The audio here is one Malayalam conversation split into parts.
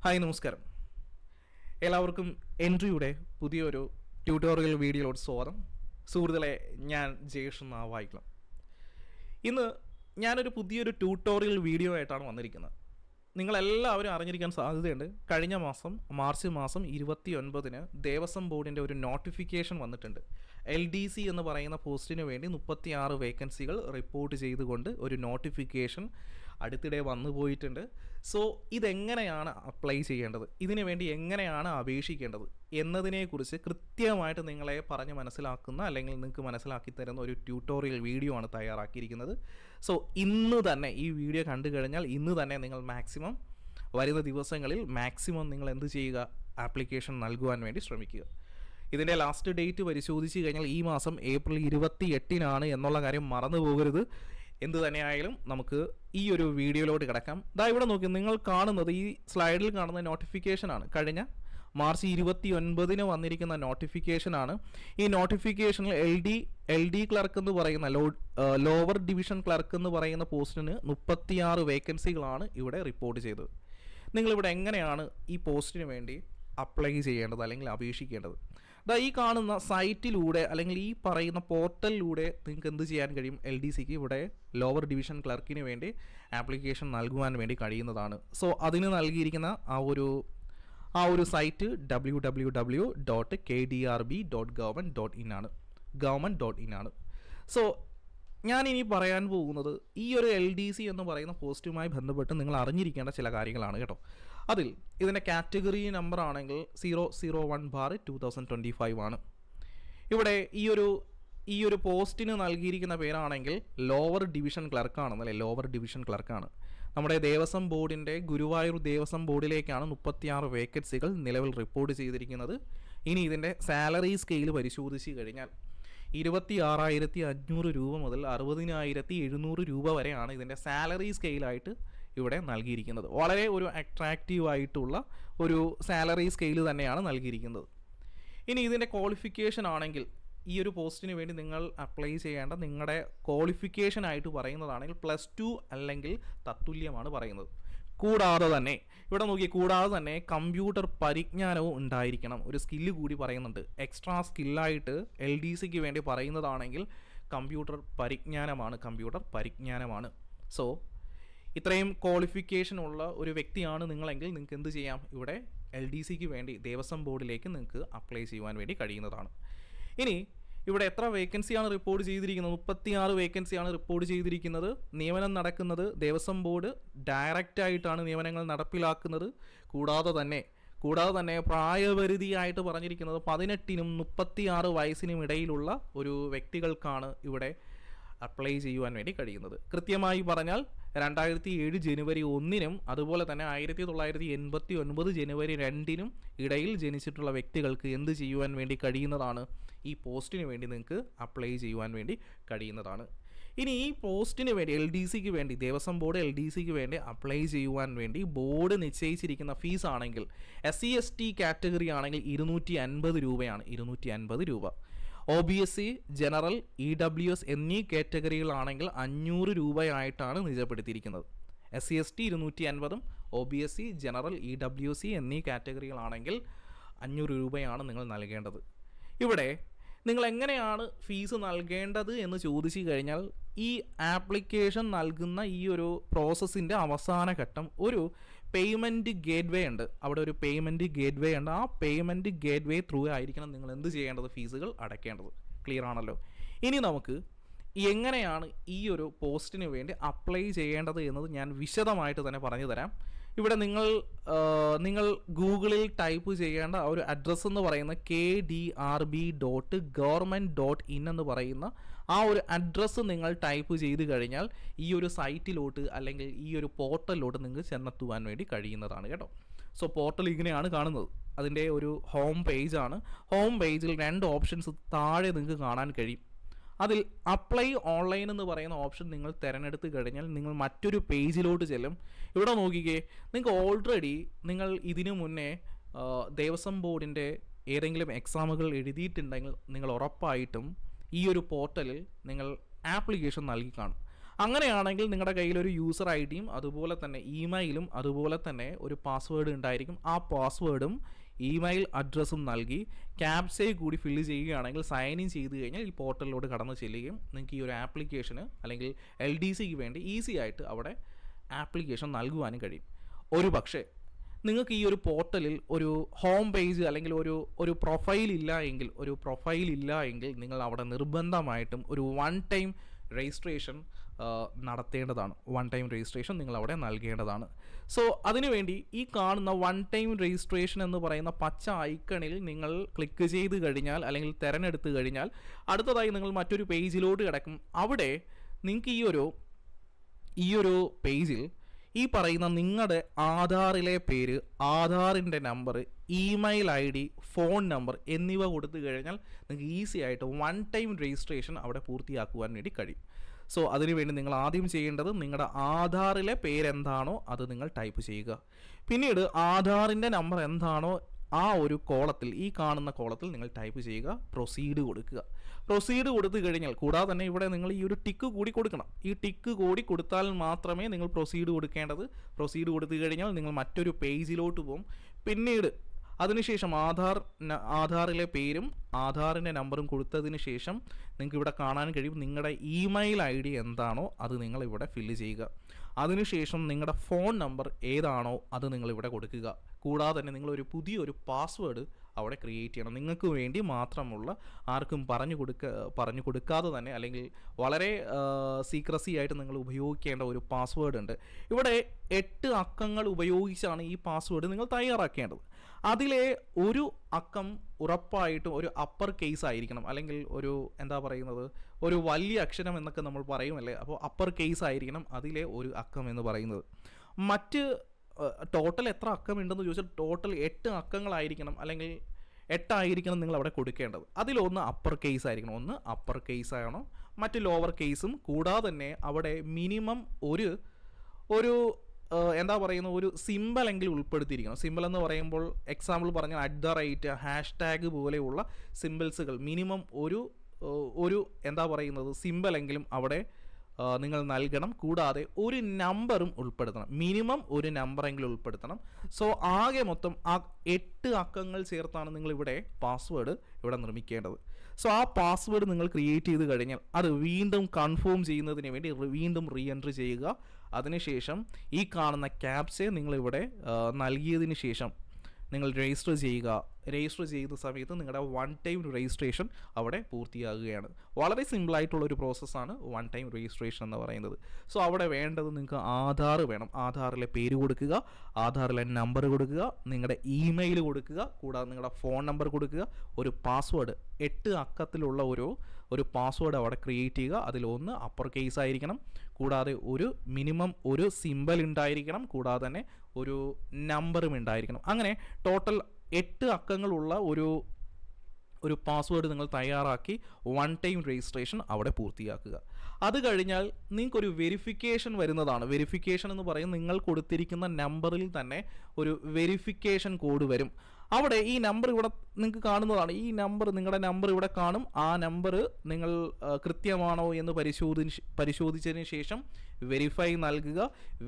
ഹായ് നമസ്കാരം. എല്ലാവർക്കും എൻട്രിയുടെ പുതിയൊരു ട്യൂട്ടോറിയൽ വീഡിയോയിലോട്ട് സ്വാഗതം. സുഹൃത്തുക്കളെ, ഞാൻ ജയേഷ് വായിക്കണം. ഇന്ന് ഞാനൊരു പുതിയൊരു ട്യൂട്ടോറിയൽ വീഡിയോ ആയിട്ടാണ് വന്നിരിക്കുന്നത്. നിങ്ങളെല്ലാവരും അറിഞ്ഞിരിക്കാൻ സാധ്യതയുണ്ട്, കഴിഞ്ഞ മാസം മാർച്ച് 29 ദേവസ്വം ബോർഡിൻ്റെ ഒരു നോട്ടിഫിക്കേഷൻ വന്നിട്ടുണ്ട്. LDC എന്ന് പറയുന്ന പോസ്റ്റിന് വേണ്ടി 36 വേക്കൻസികൾ റിപ്പോർട്ട് ചെയ്തുകൊണ്ട് ഒരു നോട്ടിഫിക്കേഷൻ അടുത്തിടെ വന്നു പോയിട്ടുണ്ട്. സോ ഇതെങ്ങനെയാണ് അപ്ലൈ ചെയ്യേണ്ടത്, ഇതിനു വേണ്ടി എങ്ങനെയാണ് അപേക്ഷിക്കേണ്ടത് എന്നതിനെക്കുറിച്ച് കൃത്യമായിട്ട് നിങ്ങളെ പറഞ്ഞ് മനസ്സിലാക്കുന്ന അല്ലെങ്കിൽ നിങ്ങൾക്ക് മനസ്സിലാക്കി തരുന്ന ഒരു ട്യൂട്ടോറിയൽ വീഡിയോ ആണ് തയ്യാറാക്കിയിരിക്കുന്നത്. സോ ഇന്ന് തന്നെ ഈ വീഡിയോ കണ്ടു കഴിഞ്ഞാൽ ഇന്ന് തന്നെ നിങ്ങൾ മാക്സിമം വരുന്ന ദിവസങ്ങളിൽ നിങ്ങൾ എന്ത് ചെയ്യുക, ആപ്ലിക്കേഷൻ നൽകുവാൻ വേണ്ടി ശ്രമിക്കുക. ഇതിൻ്റെ ലാസ്റ്റ് ഡേറ്റ് പരിശോധിച്ച് കഴിഞ്ഞാൽ ഈ മാസം ഏപ്രിൽ 28 എന്നുള്ള കാര്യം മറന്നു പോകരുത്. എന്ത് തന്നെയായാലും നമുക്ക് ഈ ഒരു വീഡിയോയിലോട്ട് കിടക്കാം. ഇവിടെ നോക്കി, നിങ്ങൾ കാണുന്നത് ഈ സ്ലൈഡിൽ കാണുന്ന നോട്ടിഫിക്കേഷനാണ്. കഴിഞ്ഞ മാർച്ച് 29 വന്നിരിക്കുന്ന നോട്ടിഫിക്കേഷനാണ്. ഈ നോട്ടിഫിക്കേഷനിൽ എൽ ഡി ക്ലർക്ക് എന്ന് പറയുന്ന ലോവർ ഡിവിഷൻ ക്ലർക്ക് എന്ന് പറയുന്ന പോസ്റ്റിന് 36 വേക്കൻസികളാണ് ഇവിടെ റിപ്പോർട്ട് ചെയ്തത്. നിങ്ങളിവിടെ എങ്ങനെയാണ് ഈ പോസ്റ്റിന് വേണ്ടി അപ്ലൈ ചെയ്യേണ്ടത് അല്ലെങ്കിൽ അപേക്ഷിക്കേണ്ടത്? ഈ കാണുന്ന സൈറ്റിലൂടെ അല്ലെങ്കിൽ ഈ പറയുന്ന പോർട്ടലിലൂടെ നിങ്ങൾക്ക് എന്ത് ചെയ്യാൻ കഴിയും? LDCക്ക് ഇവിടെ ലോവർ ഡിവിഷൻ ക്ലർക്കിന് വേണ്ടി ആപ്ലിക്കേഷൻ നൽകുവാൻ വേണ്ടി കഴിയുന്നതാണ്. സോ അതിന് നൽകിയിരിക്കുന്ന ആ ഒരു സൈറ്റ് www.kdrb.government.in ആണ്. സോ ഞാനിനി പറയാൻ പോകുന്നത് ഈ ഒരു LDC എന്ന് പറയുന്ന പോസ്റ്റുമായി ബന്ധപ്പെട്ട് നിങ്ങൾ അറിഞ്ഞിരിക്കേണ്ട ചില കാര്യങ്ങളാണ് കേട്ടോ. അതിൽ ഇതിൻ്റെ കാറ്റഗറി നമ്പർ ആണെങ്കിൽ 001/2025 ആണ്. ഇവിടെ ഈ ഒരു പോസ്റ്റിന് നൽകിയിരിക്കുന്ന പേരാണെങ്കിൽ ലോവർ ഡിവിഷൻ ക്ലർക്കാണെന്നല്ലേ, ലോവർ ഡിവിഷൻ ക്ലർക്കാണ്. നമ്മുടെ ദേവസ്വം ബോർഡിൻ്റെ ഗുരുവായൂർ ദേവസ്വം ബോർഡിലേക്കാണ് 36 വേക്കൻസികൾ നിലവിൽ റിപ്പോർട്ട് ചെയ്തിരിക്കുന്നത്. ഇനി ഇതിൻ്റെ സാലറി സ്കെയിൽ പരിശോധിച്ച് കഴിഞ്ഞാൽ 26,500 രൂപ മുതൽ 60,700 രൂപ വരെയാണ് ഇതിൻ്റെ സാലറി സ്കെയിലായിട്ട് ഇവിടെ നൽകിയിരിക്കുന്നത്. വളരെ ഒരു അട്രാക്റ്റീവായിട്ടുള്ള ഒരു സാലറി സ്കെയിൽ തന്നെയാണ് നൽകിയിരിക്കുന്നത്. ഇനി ഇതിൻ്റെ ക്വാളിഫിക്കേഷൻ ആണെങ്കിൽ ഈ ഒരു പോസ്റ്റിന് വേണ്ടി നിങ്ങൾ അപ്ലൈ ചെയ്യേണ്ട നിങ്ങളുടെ ക്വാളിഫിക്കേഷനായിട്ട് പറയുന്നതാണെങ്കിൽ +2 അല്ലെങ്കിൽ തത്തുല്യമാണ് പറയുന്നത്. കൂടാതെ തന്നെ കമ്പ്യൂട്ടർ പരിജ്ഞാനവും ഉണ്ടായിരിക്കണം. ഒരു സ്കില്ല് കൂടി പറയുന്നുണ്ട്. എക്സ്ട്രാ സ്കില്ലായിട്ട് LDCക്ക് വേണ്ടി പറയുന്നതാണെങ്കിൽ കമ്പ്യൂട്ടർ പരിജ്ഞാനമാണ്. സോ ഇത്രയും ക്വാളിഫിക്കേഷൻ ഉള്ള ഒരു വ്യക്തിയാണ് നിങ്ങളെങ്കിൽ നിങ്ങൾക്ക് എന്ത് ചെയ്യാം, ഇവിടെ LDCക്ക് വേണ്ടി ദേവസ്വം ബോർഡിലേക്ക് നിങ്ങൾക്ക് അപ്ലൈ ചെയ്യുവാൻ വേണ്ടി കഴിയുന്നതാണ്. ഇനി ഇവിടെ എത്ര വേക്കൻസിയാണ് റിപ്പോർട്ട് ചെയ്തിരിക്കുന്നത്? 36 വേക്കൻസിയാണ് റിപ്പോർട്ട് ചെയ്തിരിക്കുന്നത്. നിയമനം നടക്കുന്നത് ദേവസ്വം ബോർഡ് ഡയറക്റ്റ് ആയിട്ടാണ് നിയമനങ്ങൾ നടപ്പിലാക്കുന്നത്. കൂടാതെ തന്നെ പ്രായപരിധിയായിട്ട് പറഞ്ഞിരിക്കുന്നത് 18നും 36 വയസ്സിനും ഇടയിലുള്ള ഒരു വ്യക്തികൾക്കാണ് ഇവിടെ അപ്ലൈ ചെയ്യുവാൻ വേണ്ടി കഴിയുന്നത്. കൃത്യമായി പറഞ്ഞാൽ 2007 ജനുവരി 1 അതുപോലെ തന്നെ 1989 ജനുവരി 2 ഇടയിൽ ജനിച്ചിട്ടുള്ള വ്യക്തികൾക്ക് എന്ത് ചെയ്യുവാൻ വേണ്ടി കഴിയുന്നതാണ്? ഈ പോസ്റ്റിന് വേണ്ടി നിങ്ങൾക്ക് അപ്ലൈ ചെയ്യുവാൻ വേണ്ടി കഴിയുന്നതാണ്. ഇനി ഈ പോസ്റ്റിന് വേണ്ടി LDCക്ക് വേണ്ടി ദേവസ്വം ബോർഡ് LDCക്ക് വേണ്ടി അപ്ലൈ ചെയ്യുവാൻ വേണ്ടി ബോർഡ് നിശ്ചയിച്ചിരിക്കുന്ന ഫീസ് ആണെങ്കിൽ SC/ST കാറ്റഗറി ആണെങ്കിൽ 250 രൂപയാണ്. 250 രൂപ. OBC, ജനറൽ, EWS എന്നീ കാറ്റഗറികളാണെങ്കിൽ 500 രൂപയായിട്ടാണ് നിജപ്പെടുത്തിയിരിക്കുന്നത്. SC/ST 250, OBC, ജനറൽ, EWC എന്നീ കാറ്റഗറികളാണെങ്കിൽ 500 രൂപയാണ് നിങ്ങൾ നൽകേണ്ടത്. ഇവിടെ നിങ്ങൾ എങ്ങനെയാണ് ഫീസ് നൽകേണ്ടത് എന്ന് ചോദിച്ചു കഴിഞ്ഞാൽ ഈ ആപ്ലിക്കേഷൻ നൽകുന്ന ഈ ഒരു പ്രോസസ്സിൻ്റെ അവസാന ഘട്ടം ഒരു പേയ്മെൻറ്റ് ഗേറ്റ്വേ ഉണ്ട്. അവിടെ ഒരു പേയ്മെൻറ്റ് ഗേറ്റ്വേ ഉണ്ട്. ആ പേയ്മെൻറ്റ് ഗേറ്റ്വേ ത്രൂ ആയിരിക്കണം നിങ്ങൾ എന്ത് ചെയ്യേണ്ടത്, ഫീസുകൾ അടയ്ക്കേണ്ടത്. ക്ലിയർ ആണല്ലോ. ഇനി നമുക്ക് എങ്ങനെയാണ് ഈ ഒരു പോസ്റ്റിന് വേണ്ടി അപ്ലൈ ചെയ്യേണ്ടത് എന്നത് ഞാൻ വിശദമായിട്ട് തന്നെ പറഞ്ഞു തരാം. ഇവിടെ നിങ്ങൾ ഗൂഗിളിൽ ടൈപ്പ് ചെയ്യേണ്ട ഒരു അഡ്രസ്സ് എന്ന് പറയുന്ന kdrb.government.in എന്ന് പറയുന്ന ആ ഒരു അഡ്രസ്സ് നിങ്ങൾ ടൈപ്പ് ചെയ്ത് കഴിഞ്ഞാൽ ഈ ഒരു സൈറ്റിലോട്ട് അല്ലെങ്കിൽ ഈ ഒരു പോർട്ടലിലോട്ട് നിങ്ങൾക്ക് ചെന്നെത്തുവാൻ വേണ്ടി കഴിയുന്നതാണ് കേട്ടോ. സോ പോർട്ടൽ ഇങ്ങനെയാണ് കാണുന്നത്. അതിൻ്റെ ഒരു ഹോം പേജാണ്. ഹോം പേജിൽ 2 ഓപ്ഷൻസ് താഴെ നിങ്ങൾക്ക് കാണാൻ കഴിയും. അതിൽ അപ്ലൈ ഓൺലൈൻ എന്ന് പറയുന്ന ഓപ്ഷൻ നിങ്ങൾ തിരഞ്ഞെടുത്ത് കഴിഞ്ഞാൽ നിങ്ങൾ മറ്റൊരു പേജിലോട്ട് ചെല്ലും. ഇവിടെ നോക്കിക്കേ, നിങ്ങൾക്ക് ഓൾറെഡി നിങ്ങൾ ഇതിനു മുന്നേ ദേവസ്വം ബോർഡിൻ്റെ ഏതെങ്കിലും എക്സാമുകൾ എഴുതിയിട്ടുണ്ടെങ്കിൽ നിങ്ങൾ ഉറപ്പായിട്ടും ഈ ഒരു പോർട്ടലിൽ നിങ്ങൾ ആപ്ലിക്കേഷൻ നൽകി കാണും. അങ്ങനെയാണെങ്കിൽ നിങ്ങളുടെ കയ്യിൽ ഒരു യൂസർ ഐ ഡിയും അതുപോലെ തന്നെ ഇമെയിലും അതുപോലെ തന്നെ ഒരു പാസ്വേഡ് ഉണ്ടായിരിക്കും. ആ പാസ്വേഡും ഇമെയിൽ അഡ്രസ്സും നൽകി ക്യാപ്ച കൂടി ഫില്ല് ചെയ്യുകയാണെങ്കിൽ സൈൻ ഇൻ ചെയ്ത് കഴിഞ്ഞാൽ ഈ പോർട്ടലിലോട്ട് കടന്നു ചെല്ലുകയും നിങ്ങൾക്ക് ഈ ഒരു ആപ്ലിക്കേഷന് അല്ലെങ്കിൽ LDCക്ക് വേണ്ടി ഈസി ആയിട്ട് അവിടെ ആപ്ലിക്കേഷൻ നൽകുവാനും കഴിയും. ഒരു പക്ഷേ നിങ്ങൾക്ക് ഈ ഒരു പോർട്ടലിൽ ഒരു ഹോം പേജ് അല്ലെങ്കിൽ ഒരു പ്രൊഫൈൽ ഇല്ല എങ്കിൽ നിങ്ങൾ അവിടെ നിർബന്ധമായിട്ടും ഒരു വൺ ടൈം രജിസ്ട്രേഷൻ നടത്തേണ്ടതാണ്. വൺ ടൈം രജിസ്ട്രേഷൻ നിങ്ങൾ അവിടെ നൽകേണ്ടതാണ്. സോ അതിനുവേണ്ടി ഈ കാണുന്ന വൺ ടൈം രജിസ്ട്രേഷൻ എന്ന് പറയുന്ന പച്ച ഐക്കണിൽ നിങ്ങൾ ക്ലിക്ക് ചെയ്ത് കഴിഞ്ഞാൽ അല്ലെങ്കിൽ തിരഞ്ഞെടുത്ത് കഴിഞ്ഞാൽ അടുത്തതായി നിങ്ങൾ മറ്റൊരു പേജിലോട്ട് കിടക്കും. അവിടെ നിങ്ങൾക്ക് ഈ ഒരു പേജിൽ ഈ പറയുന്ന നിങ്ങളുടെ ആധാറിലെ പേര്, ആധാറിൻ്റെ number, email ID, phone number എന്നിവ കൊടുത്തു കഴിഞ്ഞാൽ നിങ്ങൾക്ക് ഈസി ആയിട്ട് വൺ ടൈം രജിസ്ട്രേഷൻ അവിടെ പൂർത്തിയാക്കുവാൻ വേണ്ടി കഴിയും. സോ അതിനുവേണ്ടി നിങ്ങൾ ആദ്യം ചെയ്യേണ്ടത് നിങ്ങളുടെ ആധാറിലെ പേരെന്താണോ അത് നിങ്ങൾ ടൈപ്പ് ചെയ്യുക. പിന്നീട് ആധാറിൻ്റെ നമ്പർ എന്താണോ ആ ഒരു കോളത്തിൽ, ഈ കാണുന്ന കോളത്തിൽ നിങ്ങൾ ടൈപ്പ് ചെയ്യുക, പ്രൊസീഡ് കൊടുക്കുക. പ്രൊസീഡ് കൊടുത്തു കഴിഞ്ഞാൽ കൂടാതെ തന്നെ ഇവിടെ നിങ്ങൾ ഈ ഒരു ടിക്ക് കൂടി കൊടുക്കണം. ഈ ടിക്ക് കൂടി കൊടുത്താൽ മാത്രമേ നിങ്ങൾ പ്രൊസീഡ് കൊടുക്കേണ്ടത്. പ്രൊസീഡ് കൊടുത്തു കഴിഞ്ഞാൽ നിങ്ങൾ മറ്റൊരു പേജിലോട്ട് പോകും. പിന്നീട് അതിനുശേഷം ആധാറിലെ പേരും ആധാറിൻ്റെ നമ്പറും കൊടുത്തതിന് ശേഷം നിങ്ങൾക്ക് ഇവിടെ കാണാൻ കഴിയും നിങ്ങളുടെ ഇമെയിൽ ID എന്താണോ അത് നിങ്ങൾ ഇവിടെ ഫില്ല് ചെയ്യുക. അതിനുശേഷം നിങ്ങളുടെ ഫോൺ നമ്പർ ഏതാണോ അത് നിങ്ങളിവിടെ കൊടുക്കുക. കൂടാതെ തന്നെ നിങ്ങളൊരു പുതിയൊരു പാസ്വേഡ് അവിടെ ക്രിയേറ്റ് ചെയ്യണം. നിങ്ങൾക്ക് വേണ്ടി മാത്രമുള്ള, ആർക്കും പറഞ്ഞു കൊടുക്കാതെ തന്നെ അല്ലെങ്കിൽ വളരെ സീക്രസി ആയിട്ട് നിങ്ങൾ ഉപയോഗിക്കേണ്ട ഒരു പാസ്വേഡ് ഉണ്ട്. ഇവിടെ 8 അക്കങ്ങൾ ഉപയോഗിച്ചാണ് ഈ പാസ്വേഡ് നിങ്ങൾ തയ്യാറാക്കേണ്ടത്. അതിലെ ഒരു അക്കം ഉറപ്പായിട്ടും ഒരു അപ്പർ കേസ് ആയിരിക്കണം, അല്ലെങ്കിൽ ഒരു വലിയ അക്ഷരം എന്നൊക്കെ നമ്മൾ പറയുമല്ലേ. അപ്പോൾ അപ്പർ കേസ് ആയിരിക്കണം അതിലെ ഒരു അക്കം എന്ന് പറയുന്നത്. മറ്റ് ടോട്ടൽ എത്ര അക്കം ഉണ്ടെന്ന് ചോദിച്ചാൽ ടോട്ടൽ 8 അക്കങ്ങളായിരിക്കണം, അല്ലെങ്കിൽ 8 ആയിരിക്കണം നിങ്ങൾ അവിടെ കൊടുക്കേണ്ടത്. അതിലൊന്ന് അപ്പർ കേസ് ആയിരിക്കണം, ഒന്ന് അപ്പർ കേസ് ആണോ, മറ്റ് ലോവർ കേസും. കൂടാതെ തന്നെ അവിടെ മിനിമം ഒരു ഒരു സിമ്പിൾ എങ്കിലും ഉൾപ്പെടുത്തിയിരിക്കണം. സിമ്പിൾ എന്ന് പറയുമ്പോൾ എക്സാമ്പിൾ പറഞ്ഞാൽ #, പോലെയുള്ള സിമ്പിൾസുകൾ മിനിമം ഒരു സിമ്പിൾ എങ്കിലും അവിടെ നിങ്ങൾ നൽകണം. കൂടാതെ ഒരു നമ്പറും ഉൾപ്പെടുത്തണം, മിനിമം ഒരു നമ്പറെങ്കിലും ഉൾപ്പെടുത്തണം. സോ ആകെ മൊത്തം 8 അക്കങ്ങൾ ചേർത്താണ് നിങ്ങളിവിടെ പാസ്വേഡ് ഇവിടെ നിർമ്മിക്കേണ്ടത്. സോ ആ പാസ്വേഡ് നിങ്ങൾ ക്രിയേറ്റ് ചെയ്ത് കഴിഞ്ഞാൽ അത് വീണ്ടും കൺഫേം ചെയ്യുന്നതിന് വേണ്ടി വീണ്ടും റീഎൻട്രി ചെയ്യുക. അതിനുശേഷം ഈ കാണുന്ന ക്യാപ്ച നിങ്ങളിവിടെ നൽകിയതിന് ശേഷം നിങ്ങൾ രജിസ്റ്റർ ചെയ്യുക. രജിസ്റ്റർ ചെയ്യുന്ന സമയത്ത് നിങ്ങളുടെ വൺ ടൈം രജിസ്ട്രേഷൻ അവിടെ പൂർത്തിയാകുകയാണ്. വളരെ സിമ്പിളായിട്ടുള്ളൊരു പ്രോസസ്സാണ് വൺ ടൈം രജിസ്ട്രേഷൻ എന്ന് പറയുന്നത്. സോ അവിടെ വേണ്ടത് നിങ്ങൾക്ക് ആധാർ വേണം. ആധാറിലെ പേര് കൊടുക്കുക, ആധാറിലെ നമ്പർ കൊടുക്കുക, നിങ്ങളുടെ ഇമെയിൽ കൊടുക്കുക, കൂടാതെ നിങ്ങളുടെ ഫോൺ നമ്പർ കൊടുക്കുക, ഒരു പാസ്വേഡ് 8 അക്കത്തിലുള്ള ഒരു പാസ്വേഡ് അവിടെ ക്രിയേറ്റ് ചെയ്യുക. അതിലൊന്ന് അപ്പർ കേസ് ആയിരിക്കണം, കൂടാതെ ഒരു മിനിമം ഒരു സിമ്പിൾ ഉണ്ടായിരിക്കണം, കൂടാതെ തന്നെ ഒരു നമ്പറും ഉണ്ടായിരിക്കണം. അങ്ങനെ ടോട്ടൽ 8 അക്കങ്ങളുള്ള ഒരു പാസ്വേഡ് നിങ്ങൾ തയ്യാറാക്കി വൺ ടൈം രജിസ്ട്രേഷൻ അവിടെ പൂർത്തിയാക്കുക. അത് കഴിഞ്ഞാൽ നിങ്ങൾക്കൊരു വെരിഫിക്കേഷൻ വരുന്നതാണ്. വെരിഫിക്കേഷൻ എന്ന് പറയുന്നത് നിങ്ങൾ കൊടുത്തിരിക്കുന്ന നമ്പറിൽ തന്നെ ഒരു വെരിഫിക്കേഷൻ കോഡ് വരും. അവിടെ ഈ നമ്പർ ഇവിടെ നിങ്ങൾക്ക് കാണുന്നതാണ്. ഈ നിങ്ങളുടെ നമ്പർ ഇവിടെ കാണും. ആ നമ്പർ നിങ്ങൾ കൃത്യമാണോ എന്ന് പരിശോധിച്ചതിന് ശേഷം വെരിഫൈ നൽകുക.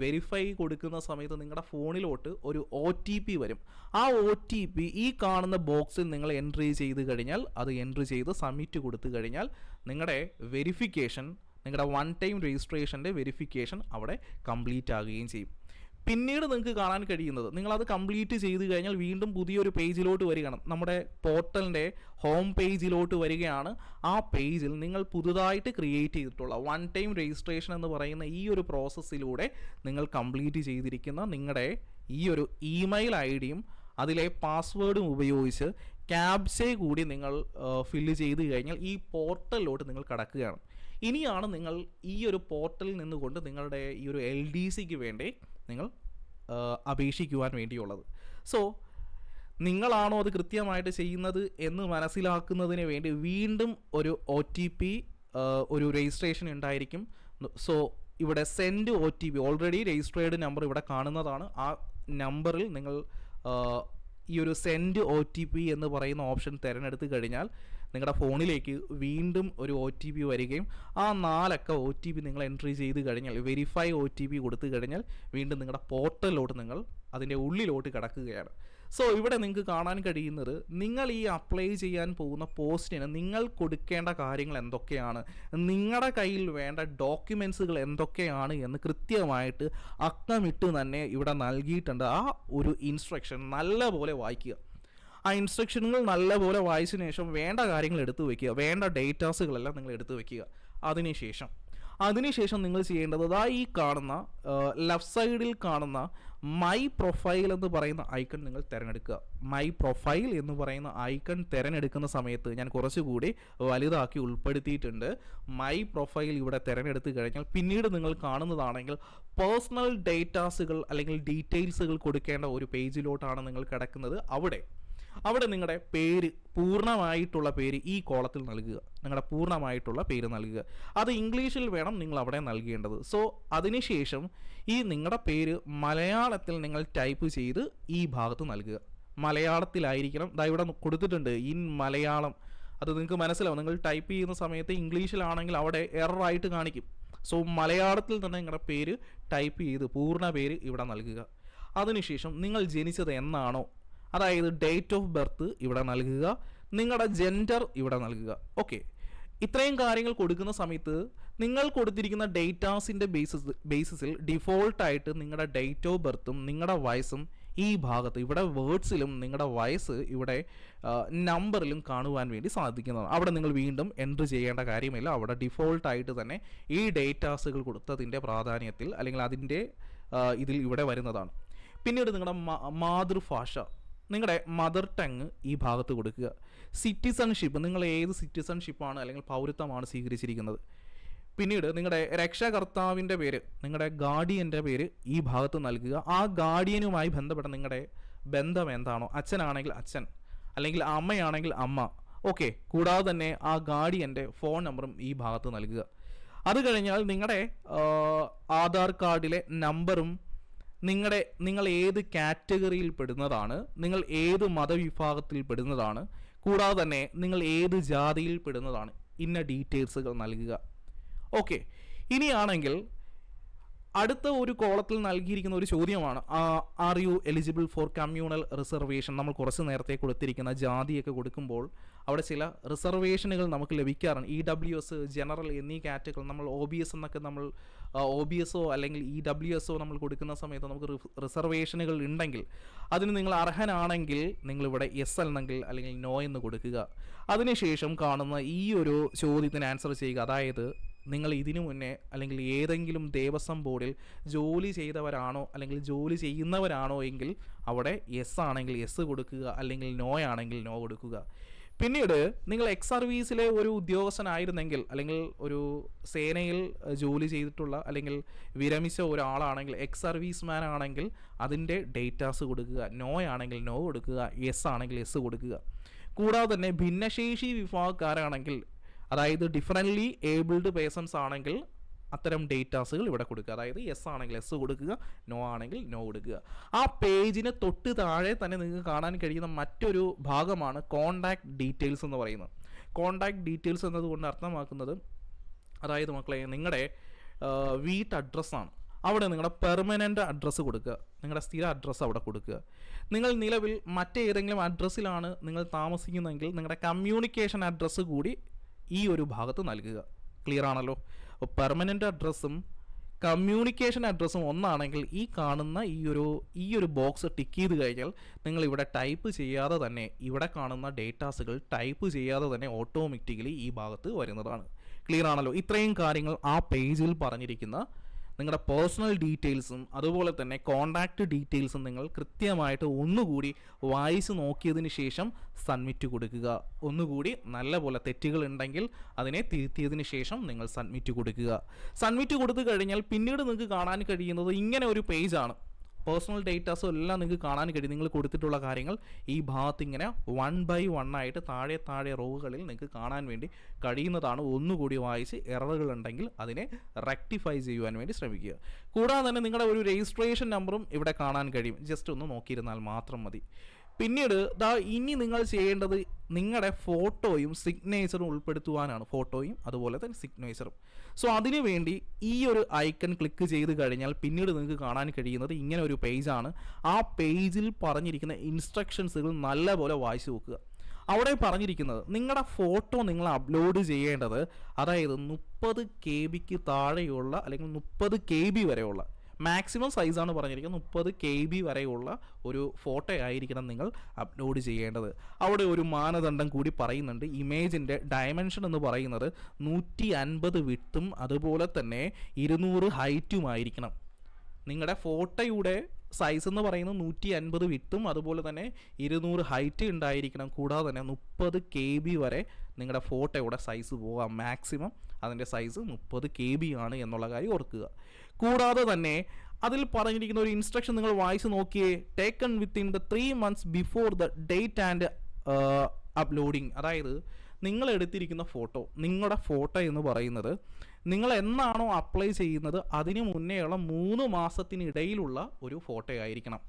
വെരിഫൈ കൊടുക്കുന്ന സമയത്ത് നിങ്ങളുടെ ഫോണിലോട്ട് ഒരു OTP വരും. ആ OTP ഈ കാണുന്ന ബോക്സിൽ നിങ്ങൾ എൻട്രി ചെയ്ത് കഴിഞ്ഞാൽ, അത് എൻട്രി ചെയ്ത് സബ്മിറ്റ് കൊടുത്തു കഴിഞ്ഞാൽ നിങ്ങളുടെ വെരിഫിക്കേഷൻ, നിങ്ങളുടെ വൺ ടൈം രജിസ്ട്രേഷൻ്റെ വെരിഫിക്കേഷൻ അവിടെ കംപ്ലീറ്റ് ആകുകയും ചെയ്യും. പിന്നീട് നിങ്ങൾക്ക് കാണാൻ കഴിയുന്നത്, നിങ്ങളത് കംപ്ലീറ്റ് ചെയ്ത് കഴിഞ്ഞാൽ വീണ്ടും പുതിയൊരു പേജിലോട്ട് വരികയാണ്. നമ്മുടെ പോർട്ടലിൻ്റെ ഹോം പേജിലോട്ട് വരികയാണ്. ആ പേജിൽ നിങ്ങൾ പുതുതായിട്ട് ക്രിയേറ്റ് ചെയ്തിട്ടുള്ള വൺ ടൈം രജിസ്ട്രേഷൻ എന്ന് പറയുന്ന ഈ ഒരു പ്രോസസ്സിലൂടെ നിങ്ങൾ കംപ്ലീറ്റ് ചെയ്തിരിക്കുന്ന നിങ്ങളുടെ ഈ ഒരു ഇമെയിൽ IDയും അതിലെ പാസ്വേഡും ഉപയോഗിച്ച് ക്യാപ്ച കൂടി നിങ്ങൾ ഫില്ല് ചെയ്ത് കഴിഞ്ഞാൽ ഈ പോർട്ടലിലോട്ട് നിങ്ങൾ കടക്കുകയാണ്. ഇനിയാണ് നിങ്ങൾ ഈ ഒരു പോർട്ടലിൽ നിന്നുകൊണ്ട് നിങ്ങളുടെ ഈ ഒരു LDCക്ക് വേണ്ടി നിങ്ങൾ അപേക്ഷിക്കുവാൻ വേണ്ടിയുള്ളത്. സോ നിങ്ങളാണോ അത് കൃത്യമായിട്ട് ചെയ്യുന്നത് എന്ന് മനസ്സിലാക്കുന്നതിന് വേണ്ടി വീണ്ടും ഒരു OTP, ഒരു രജിസ്ട്രേഷൻ ഉണ്ടായിരിക്കും. സോ ഇവിടെ send OTP, already registered number ഇവിടെ കാണുന്നതാണ്. ആ നമ്പറിൽ നിങ്ങൾ ഈ ഒരു സെൻഡ് OTP എന്ന് പറയുന്ന ഓപ്ഷൻ തിരഞ്ഞെടുത്ത് കഴിഞ്ഞാൽ നിങ്ങളുടെ ഫോണിലേക്ക് വീണ്ടും ഒരു OTP വരികയും ആ 4 അക്ക OTP നിങ്ങൾ എൻട്രി ചെയ്ത് കഴിഞ്ഞാൽ, വെരിഫൈ OTP കൊടുത്തു കഴിഞ്ഞാൽ വീണ്ടും നിങ്ങളുടെ പോർട്ടലിലോട്ട് നിങ്ങൾ അതിൻ്റെ ഉള്ളിലോട്ട് കിടക്കുകയാണ്. സോ ഇവിടെ നിങ്ങൾക്ക് കാണാൻ കഴിയുന്നത്, നിങ്ങൾ ഈ അപ്ലൈ ചെയ്യാൻ പോകുന്ന പോസ്റ്റിന് നിങ്ങൾ കൊടുക്കേണ്ട കാര്യങ്ങൾ എന്തൊക്കെയാണ്, നിങ്ങളുടെ കയ്യിൽ വേണ്ട ഡോക്യുമെൻസുകൾ എന്തൊക്കെയാണ് എന്ന് കൃത്യമായിട്ട് അക്കമിട്ട് തന്നെ ഇവിടെ നൽകിയിട്ടുണ്ട്. ആ ഒരു ഇൻസ്ട്രക്ഷൻ നല്ലപോലെ വായിക്കുക. ആ ഇൻസ്ട്രക്ഷനുകൾ നല്ലപോലെ വായിച്ചതിന് ശേഷം വേണ്ട കാര്യങ്ങൾ എടുത്തു വയ്ക്കുക, വേണ്ട ഡേറ്റാസുകളെല്ലാം നിങ്ങൾ എടുത്തു വയ്ക്കുക. അതിനുശേഷം നിങ്ങൾ ചെയ്യേണ്ടത് ഈ കാണുന്ന ലെഫ്റ്റ് സൈഡിൽ കാണുന്ന മൈ പ്രൊഫൈൽ എന്ന് പറയുന്ന ഐക്കൺ നിങ്ങൾ തിരഞ്ഞെടുക്കുക. മൈ പ്രൊഫൈൽ എന്ന് പറയുന്ന ഐക്കൺ തിരഞ്ഞെടുക്കുന്ന സമയത്ത് ഞാൻ കുറച്ചുകൂടി വലുതാക്കി ഉൾപ്പെടുത്തിയിട്ടുണ്ട്. മൈ പ്രൊഫൈൽ ഇവിടെ തിരഞ്ഞെടുത്ത് കഴിഞ്ഞാൽ പിന്നീട് നിങ്ങൾ കാണുന്നതാണെങ്കിൽ പേഴ്സണൽ ഡേറ്റാസുകൾ അല്ലെങ്കിൽ ഡീറ്റെയിൽസുകൾ കൊടുക്കേണ്ട ഒരു പേജിലോട്ടാണ് നിങ്ങൾ കിടക്കുന്നത്. അവിടെ നിങ്ങളുടെ പേര്, പൂർണ്ണമായിട്ടുള്ള പേര് ഈ കോളത്തിൽ നൽകുക. നിങ്ങളുടെ പൂർണ്ണമായിട്ടുള്ള പേര് നൽകുക. അത് ഇംഗ്ലീഷിൽ വേണം നിങ്ങൾ അവിടെ നൽകേണ്ടത്. സോ അതിനുശേഷം ഈ നിങ്ങളുടെ പേര് മലയാളത്തിൽ നിങ്ങൾ ടൈപ്പ് ചെയ്ത് ഈ ഭാഗത്ത് നൽകുക. മലയാളത്തിലായിരിക്കണം. ഇവിടെ കൊടുത്തിട്ടുണ്ട് ഇൻ മലയാളം. അത് നിങ്ങൾക്ക് മനസ്സിലാവും. നിങ്ങൾ ടൈപ്പ് ചെയ്യുന്ന സമയത്ത് ഇംഗ്ലീഷിലാണെങ്കിൽ അവിടെ എററായിട്ട് കാണിക്കും. സോ മലയാളത്തിൽ തന്നെ നിങ്ങളുടെ പേര് ടൈപ്പ് ചെയ്ത് പൂർണ്ണ പേര് ഇവിടെ നൽകുക. അതിനുശേഷം നിങ്ങൾ ജനിച്ചത് എന്നാണോ, അതായത് ഡേറ്റ് ഓഫ് ബർത്ത് ഇവിടെ നൽകുക, നിങ്ങളുടെ ജെൻഡർ ഇവിടെ നൽകുക. ഓക്കെ, ഇത്രയും കാര്യങ്ങൾ കൊടുക്കുന്ന സമയത്ത് നിങ്ങൾ കൊടുത്തിരിക്കുന്ന ഡേറ്റാസിൻ്റെ ബേസിസിൽ ഡിഫോൾട്ടായിട്ട് നിങ്ങളുടെ ഡേറ്റ് ഓഫ് ബർത്തും നിങ്ങളുടെ വയസ്സും ഈ ഭാഗത്ത് ഇവിടെ വേർഡ്സിലും നിങ്ങളുടെ വയസ്സ് ഇവിടെ നമ്പറിലും കാണുവാൻ വേണ്ടി സാധിക്കുന്നതാണ്. അവിടെ നിങ്ങൾ വീണ്ടും എൻട്രി ചെയ്യേണ്ട കാര്യമില്ല. അവിടെ ഡിഫോൾട്ടായിട്ട് തന്നെ ഈ ഡേറ്റാസുകൾ കൊടുത്തതിൻ്റെ പ്രാധാന്യത്തിൽ അല്ലെങ്കിൽ അതിൻ്റെ ഇതിൽ ഇവിടെ വരുന്നതാണ്. പിന്നീട് നിങ്ങളുടെ മാതൃഭാഷ, നിങ്ങളുടെ മദർ ടങ് ഈ ഭാഗത്ത് കൊടുക്കുക. സിറ്റിസൺഷിപ്പ്, നിങ്ങൾ ഏത് സിറ്റിസൺഷിപ്പാണ് അല്ലെങ്കിൽ പൗരത്വമാണ് സ്വീകരിച്ചിരിക്കുന്നത്. പിന്നീട് നിങ്ങളുടെ രക്ഷകർത്താവിൻ്റെ പേര്, നിങ്ങളുടെ ഗാർഡിയൻ്റെ പേര് ഈ ഭാഗത്ത് നൽകുക. ആ ഗാർഡിയനുമായി ബന്ധപ്പെട്ട നിങ്ങളുടെ ബന്ധം എന്താണോ, അച്ഛനാണെങ്കിൽ അച്ഛൻ അല്ലെങ്കിൽ അമ്മയാണെങ്കിൽ അമ്മ. ഓക്കെ, കൂടാതെ തന്നെ ആ ഗാർഡിയൻ്റെ ഫോൺ നമ്പറും ഈ ഭാഗത്ത് നൽകുക. അത് കഴിഞ്ഞാൽ നിങ്ങളുടെ ആധാർ കാർഡിലെ നമ്പറും നിങ്ങൾ ഏത് കാറ്റഗറിയിൽ പെടുന്നതാണ്, നിങ്ങൾ ഏത് മതവിഭാഗത്തിൽ പെടുന്നതാണ്, കൂടാതെ തന്നെ നിങ്ങൾ ഏത് ജാതിയിൽ പെടുന്നതാണ്, ഇന്ന ഡീറ്റെയിൽസുകൾ നൽകുക. ഓക്കെ, ഇനിയാണെങ്കിൽ അടുത്ത ഒരു കോളത്തിൽ നൽകിയിരിക്കുന്ന ഒരു ചോദ്യമാണ്, are you eligible for communal reservation. നമ്മൾ കുറച്ച് നേരത്തെ കൊടുത്തിരിക്കുന്ന ജാതിയൊക്കെ കൊടുക്കുമ്പോൾ അവിടെ ചില റിസർവേഷനുകൾ നമുക്ക് ലഭിക്കാറുണ്ട്. EWS, ജനറൽ എന്നീ കാറ്റഗറി നമ്മൾ OBS എന്നൊക്കെ നമ്മൾ OBS അല്ലെങ്കിൽ EWS നമ്മൾ കൊടുക്കുന്ന സമയത്ത് നമുക്ക് റിസർവേഷനുകൾ ഉണ്ടെങ്കിൽ അതിന് നിങ്ങൾ അർഹനാണെങ്കിൽ നിങ്ങളിവിടെ yes എന്നെങ്കിൽ അല്ലെങ്കിൽ നോ എന്ന് കൊടുക്കുക. അതിനുശേഷം കാണുന്ന ഈ ഒരു ചോദ്യത്തിന് ആൻസർ ചെയ്യുക. അതായത് നിങ്ങൾ ഇതിനു മുന്നേ അല്ലെങ്കിൽ ഏതെങ്കിലും ദേവസ്വം ബോർഡിൽ ജോലി ചെയ്തവരാണോ അല്ലെങ്കിൽ ജോലി ചെയ്യുന്നവരാണോ എങ്കിൽ അവിടെ യെസ് ആണെങ്കിൽ യെസ് കൊടുക്കുക, അല്ലെങ്കിൽ നോ ആണെങ്കിൽ നോ കൊടുക്കുക. പിന്നീട് നിങ്ങൾ എക്സ് സർവീസിലെ ഒരു ഉദ്യോഗസ്ഥനായിരുന്നെങ്കിൽ അല്ലെങ്കിൽ ഒരു സേനയിൽ ജോലി ചെയ്തിട്ടുള്ള അല്ലെങ്കിൽ വിരമിച്ച ഒരാളാണെങ്കിൽ എക്സ് സർവീസ് മാൻ ആണെങ്കിൽ അതിൻ്റെ ഡേറ്റാസ് കൊടുക്കുക. നോ ആണെങ്കിൽ നോ കൊടുക്കുക, യെസ് ആണെങ്കിൽ യെസ് കൊടുക്കുക. കൂടാതെ തന്നെ ഭിന്നശേഷി വിഭാഗക്കാരാണെങ്കിൽ, അതായത് ഡിഫറൻ്റ്ലി ഏബിൾഡ് പേഴ്സൺസ് ആണെങ്കിൽ അത്തരം ഡേറ്റാസുകൾ ഇവിടെ കൊടുക്കുക. അതായത് യെസ് ആണെങ്കിൽ യെസ് കൊടുക്കുക, നോ ആണെങ്കിൽ നോ കൊടുക്കുക. ആ പേജിന് തൊട്ട് താഴെ തന്നെ നിങ്ങൾക്ക് കാണാൻ കഴിയുന്ന മറ്റൊരു ഭാഗമാണ് കോണ്ടാക്ട് ഡീറ്റെയിൽസ് എന്ന് പറയുന്നത്. കോണ്ടാക്ട് ഡീറ്റെയിൽസ് എന്നതുകൊണ്ട് അർത്ഥമാക്കുന്നത്, അതായത് മക്കളെ നിങ്ങളുടെ വീട്ട് അഡ്രസ്സാണ്. അവിടെ നിങ്ങളുടെ പെർമനൻ്റ് അഡ്രസ്സ് കൊടുക്കുക, നിങ്ങളുടെ സ്ഥിര അഡ്രസ്സ് അവിടെ കൊടുക്കുക. നിങ്ങൾ നിലവിൽ മറ്റേതെങ്കിലും അഡ്രസ്സിലാണ് നിങ്ങൾ താമസിക്കുന്നതെങ്കിൽ നിങ്ങളുടെ കമ്മ്യൂണിക്കേഷൻ അഡ്രസ്സ് കൂടി ഈ ഒരു ഭാഗത്ത് നൽകുക. ക്ലിയർ ആണല്ലോ? പെർമനൻ്റ് അഡ്രസ്സും കമ്മ്യൂണിക്കേഷൻ അഡ്രസ്സും ഒന്നാണെങ്കിൽ ഈ കാണുന്ന ഈ ഒരു ബോക്സ് ടിക്ക് ചെയ്ത് കഴിഞ്ഞാൽ നിങ്ങൾ ഇവിടെ ടൈപ്പ് ചെയ്യാതെ തന്നെ ഇവിടെ കാണുന്ന ഡേറ്റാസുകൾ ടൈപ്പ് ചെയ്യാതെ തന്നെ ഓട്ടോമാറ്റിക്കലി ഈ ഭാഗത്ത് വരുന്നതാണ്. ക്ലിയർ ആണല്ലോ? ഇത്രയും കാര്യങ്ങൾ ആ പേജിൽ പറഞ്ഞിരിക്കുന്ന നിങ്ങളുടെ പേഴ്സണൽ ഡീറ്റെയിൽസും അതുപോലെ തന്നെ കോണ്ടാക്റ്റ് ഡീറ്റെയിൽസും നിങ്ങൾ കൃത്യമായിട്ട് ഒന്നുകൂടി വായിച്ച് നോക്കിയതിന് ശേഷം സബ്മിറ്റ് കൊടുക്കുക. ഒന്നുകൂടി നല്ലപോലെ തെറ്റുകൾ ഉണ്ടെങ്കിൽ അതിനെ തിരുത്തിയതിന് ശേഷം നിങ്ങൾ സബ്മിറ്റ് കൊടുക്കുക. സബ്മിറ്റ് കൊടുത്തു കഴിഞ്ഞാൽ പിന്നീട് നിങ്ങൾക്ക് കാണാൻ കഴിയുന്നത് ഇങ്ങനെ ഒരു പേജാണ്. പേഴ്സണൽ ഡേറ്റാസും എല്ലാം നിങ്ങൾക്ക് കാണാൻ കഴിയും. നിങ്ങൾ കൊടുത്തിട്ടുള്ള കാര്യങ്ങൾ ഈ ഭാഗത്ത് ഇങ്ങനെ 1 by 1 ആയിട്ട് താഴെ റോവുകളിൽ നിങ്ങൾക്ക് കാണാൻ വേണ്ടി കഴിയുന്നതാണ്. ഒന്നുകൂടി വായിച്ച് എററുകൾ ഉണ്ടെങ്കിൽ അതിനെ റെക്ടിഫൈ ചെയ്യുവാൻ വേണ്ടി ശ്രമിക്കുക. കൂടാതെ തന്നെ നിങ്ങളുടെ ഒരു രജിസ്ട്രേഷൻ നമ്പറും ഇവിടെ കാണാൻ കഴിയും. ജസ്റ്റ് ഒന്ന് നോക്കിയിരുന്നാൽ മാത്രം മതി. പിന്നീട് ഇനി നിങ്ങൾ ചെയ്യേണ്ടത് നിങ്ങളുടെ ഫോട്ടോയും സിഗ്നേച്ചറും ഉൾപ്പെടുത്തുവാനാണ്. ഫോട്ടോയും അതുപോലെ തന്നെ സിഗ്നേച്ചറും. സോ അതിനു വേണ്ടി ഈ ഒരു ഐക്കൺ ക്ലിക്ക് ചെയ്ത് കഴിഞ്ഞാൽ പിന്നീട് നിങ്ങൾക്ക് കാണാൻ കഴിയുന്നത് ഇങ്ങനെ ഒരു പേജാണ്. ആ പേജിൽ പറഞ്ഞിരിക്കുന്ന ഇൻസ്ട്രക്ഷൻസുകൾ നല്ലപോലെ വായിച്ചു നോക്കുക. അവിടെ പറഞ്ഞിരിക്കുന്നത് നിങ്ങളുടെ ഫോട്ടോ നിങ്ങൾ അപ്ലോഡ് ചെയ്യേണ്ടത്, അതായത് 30 KB താഴെയുള്ള അല്ലെങ്കിൽ 30 KB വരെയുള്ള മാക്സിമം സൈസാണ് പറഞ്ഞിരിക്കുന്നത്. 30 KB വരെയുള്ള ഒരു ഫോട്ടോ ആയിരിക്കണം നിങ്ങൾ അപ്ലോഡ് ചെയ്യേണ്ടത്. അവിടെ ഒരു മാനദണ്ഡം കൂടി പറയുന്നുണ്ട്. ഇമേജിൻ്റെ ഡയമെൻഷൻ എന്ന് പറയുന്നത് 150 വിഡ്ത്തും അതുപോലെ തന്നെ 200 ഹൈറ്റുമായിരിക്കണം. നിങ്ങളുടെ ഫോട്ടോയുടെ സൈസ് എന്ന് പറയുന്നത് 150 വിഡ്ത്തും അതുപോലെ തന്നെ 200 ഹൈറ്റ് ഉണ്ടായിരിക്കണം. കൂടാതെ തന്നെ 30 KB വരെ നിങ്ങളുടെ ഫോട്ടോയുടെ സൈസ് പോകാം. മാക്സിമം അതിൻ്റെ സൈസ് 30 KB ആണ് എന്നുള്ള കാര്യം ഓർക്കുക. കൂടാതെ തന്നെ അതിൽ പറഞ്ഞിരിക്കുന്ന ഒരു ഇൻസ്ട്രക്ഷൻ നിങ്ങൾ വായിച്ച് നോക്കിയേ. Taken within the 3 months before the date and uploading. അതായത് നിങ്ങൾ എടുത്തിരിക്കുന്ന ഫോട്ടോ, നിങ്ങളുടെ ഫോട്ടോ എന്ന് പറയുന്നത് നിങ്ങൾ എന്നാണോ അപ്ലൈ ചെയ്യുന്നത് അതിന് മുന്നേയുള്ള 3 മാസത്തിനിടയിലുള്ള ഒരു ഫോട്ടോ ആയിരിക്കണം.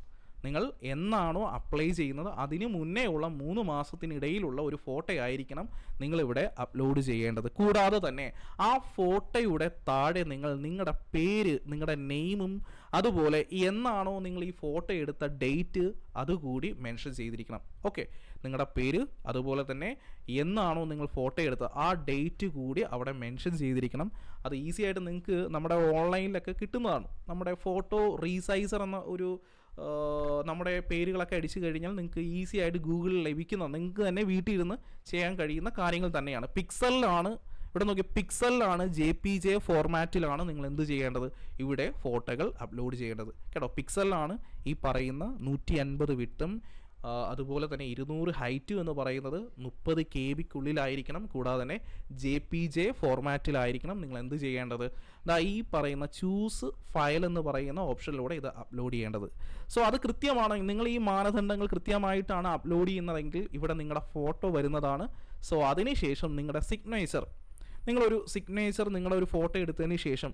നിങ്ങൾ എന്നാണോ അപ്ലൈ ചെയ്യുന്നത് അതിന് മുന്നേ ഉള്ള 3 മാസത്തിനിടയിലുള്ള ഒരു ഫോട്ടോ ആയിരിക്കണം നിങ്ങളിവിടെ അപ്ലോഡ് ചെയ്യേണ്ടത്. കൂടാതെ തന്നെ ആ ഫോട്ടോയുടെ താഴെ നിങ്ങളുടെ പേര്, നിങ്ങളുടെ നെയിമും അതുപോലെ എന്നാണോ നിങ്ങൾ ഈ ഫോട്ടോ എടുത്ത ഡേറ്റ് അതുകൂടി മെൻഷൻ ചെയ്തിരിക്കണം. ഓക്കെ, നിങ്ങളുടെ പേര് അതുപോലെ തന്നെ എന്നാണോ നിങ്ങൾ ഫോട്ടോ എടുത്തത് ആ ഡേറ്റ് കൂടി അവിടെ മെൻഷൻ ചെയ്തിരിക്കണം. അത് ഈസി ആയിട്ട് നിങ്ങൾക്ക് നമ്മുടെ ഓൺലൈനിലൊക്കെ കിട്ടുന്നതാണ്. നമ്മുടെ ഫോട്ടോ റീസൈസർ എന്ന ഒരു നമ്മുടെ പേരുകളൊക്കെ അടിച്ചു കഴിഞ്ഞാൽ നിങ്ങൾക്ക് ഈസി ആയിട്ട് ഗൂഗിളിൽ ലഭിക്കുന്ന, നിങ്ങൾക്ക് തന്നെ വീട്ടിൽ ഇരുന്ന് ചെയ്യാൻ കഴിയുന്ന കാര്യങ്ങൾ തന്നെയാണ്. പിക്സലിലാണ് ഇവിടെ നോക്കി, പിക്സലിലാണ് JPG ഫോർമാറ്റിലാണ് നിങ്ങൾ എന്ത് ചെയ്യേണ്ടത്, ഇവിടെ ഫോട്ടോകൾ അപ്ലോഡ് ചെയ്യേണ്ടത് കേട്ടോ. പിക്സലിലാണ് ഈ പറയുന്ന 150 വിഡ്ത്തും അതുപോലെ തന്നെ 200 ഹൈറ്റ് എന്ന് പറയുന്നത് 30 KBക്കുള്ളിലായിരിക്കണം. കൂടാതെ തന്നെ JPG ഫോർമാറ്റിലായിരിക്കണം നിങ്ങൾ എന്ത് ചെയ്യേണ്ടത്, ഈ പറയുന്ന ചൂസ് ഫയൽ എന്ന് പറയുന്ന ഓപ്ഷനിലൂടെ ഇത് അപ്ലോഡ് ചെയ്യേണ്ടത്. സോ അത് കൃത്യമാണ്. നിങ്ങൾ ഈ മാനദണ്ഡങ്ങൾ കൃത്യമായിട്ടാണ് അപ്ലോഡ് ചെയ്യുന്നതെങ്കിൽ ഇവിടെ നിങ്ങളുടെ ഫോട്ടോ വരുന്നതാണ്. സോ അതിനുശേഷം നിങ്ങളുടെ സിഗ്നേച്ചർ, നിങ്ങളൊരു സിഗ്നേച്ചർ നിങ്ങളുടെ ഒരു ഫോട്ടോ എടുത്തതിന് ശേഷം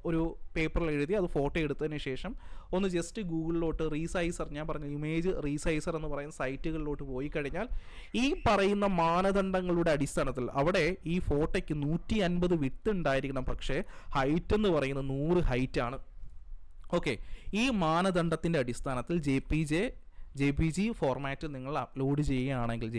ഒരു പേപ്പറിൽ എഴുതി അത് ഫോട്ടോ എടുത്തതിന് ശേഷം ഒന്ന് ജസ്റ്റ് ഗൂഗിളിലോട്ട് റീസൈസർ, ഞാൻ പറഞ്ഞ ഇമേജ് റീസൈസർ എന്ന് പറയുന്ന സൈറ്റുകളിലോട്ട് പോയി കഴിഞ്ഞാൽ ഈ പറയുന്ന മാനദണ്ഡങ്ങളുടെ അടിസ്ഥാനത്തിൽ അവിടെ ഈ ഫോട്ടോയ്ക്ക് 150 വിഡ്ത്ത് ഉണ്ടായിരിക്കണം, പക്ഷേ ഹൈറ്റ് എന്ന് പറയുന്നത് 100 ഹൈറ്റ് ആണ്. ഓക്കെ, ഈ മാനദണ്ഡത്തിൻ്റെ അടിസ്ഥാനത്തിൽ JPG ഫോർമാറ്റിൽ നിങ്ങൾ അപ്ലോഡ് ചെയ്യുകയാണെങ്കിൽ,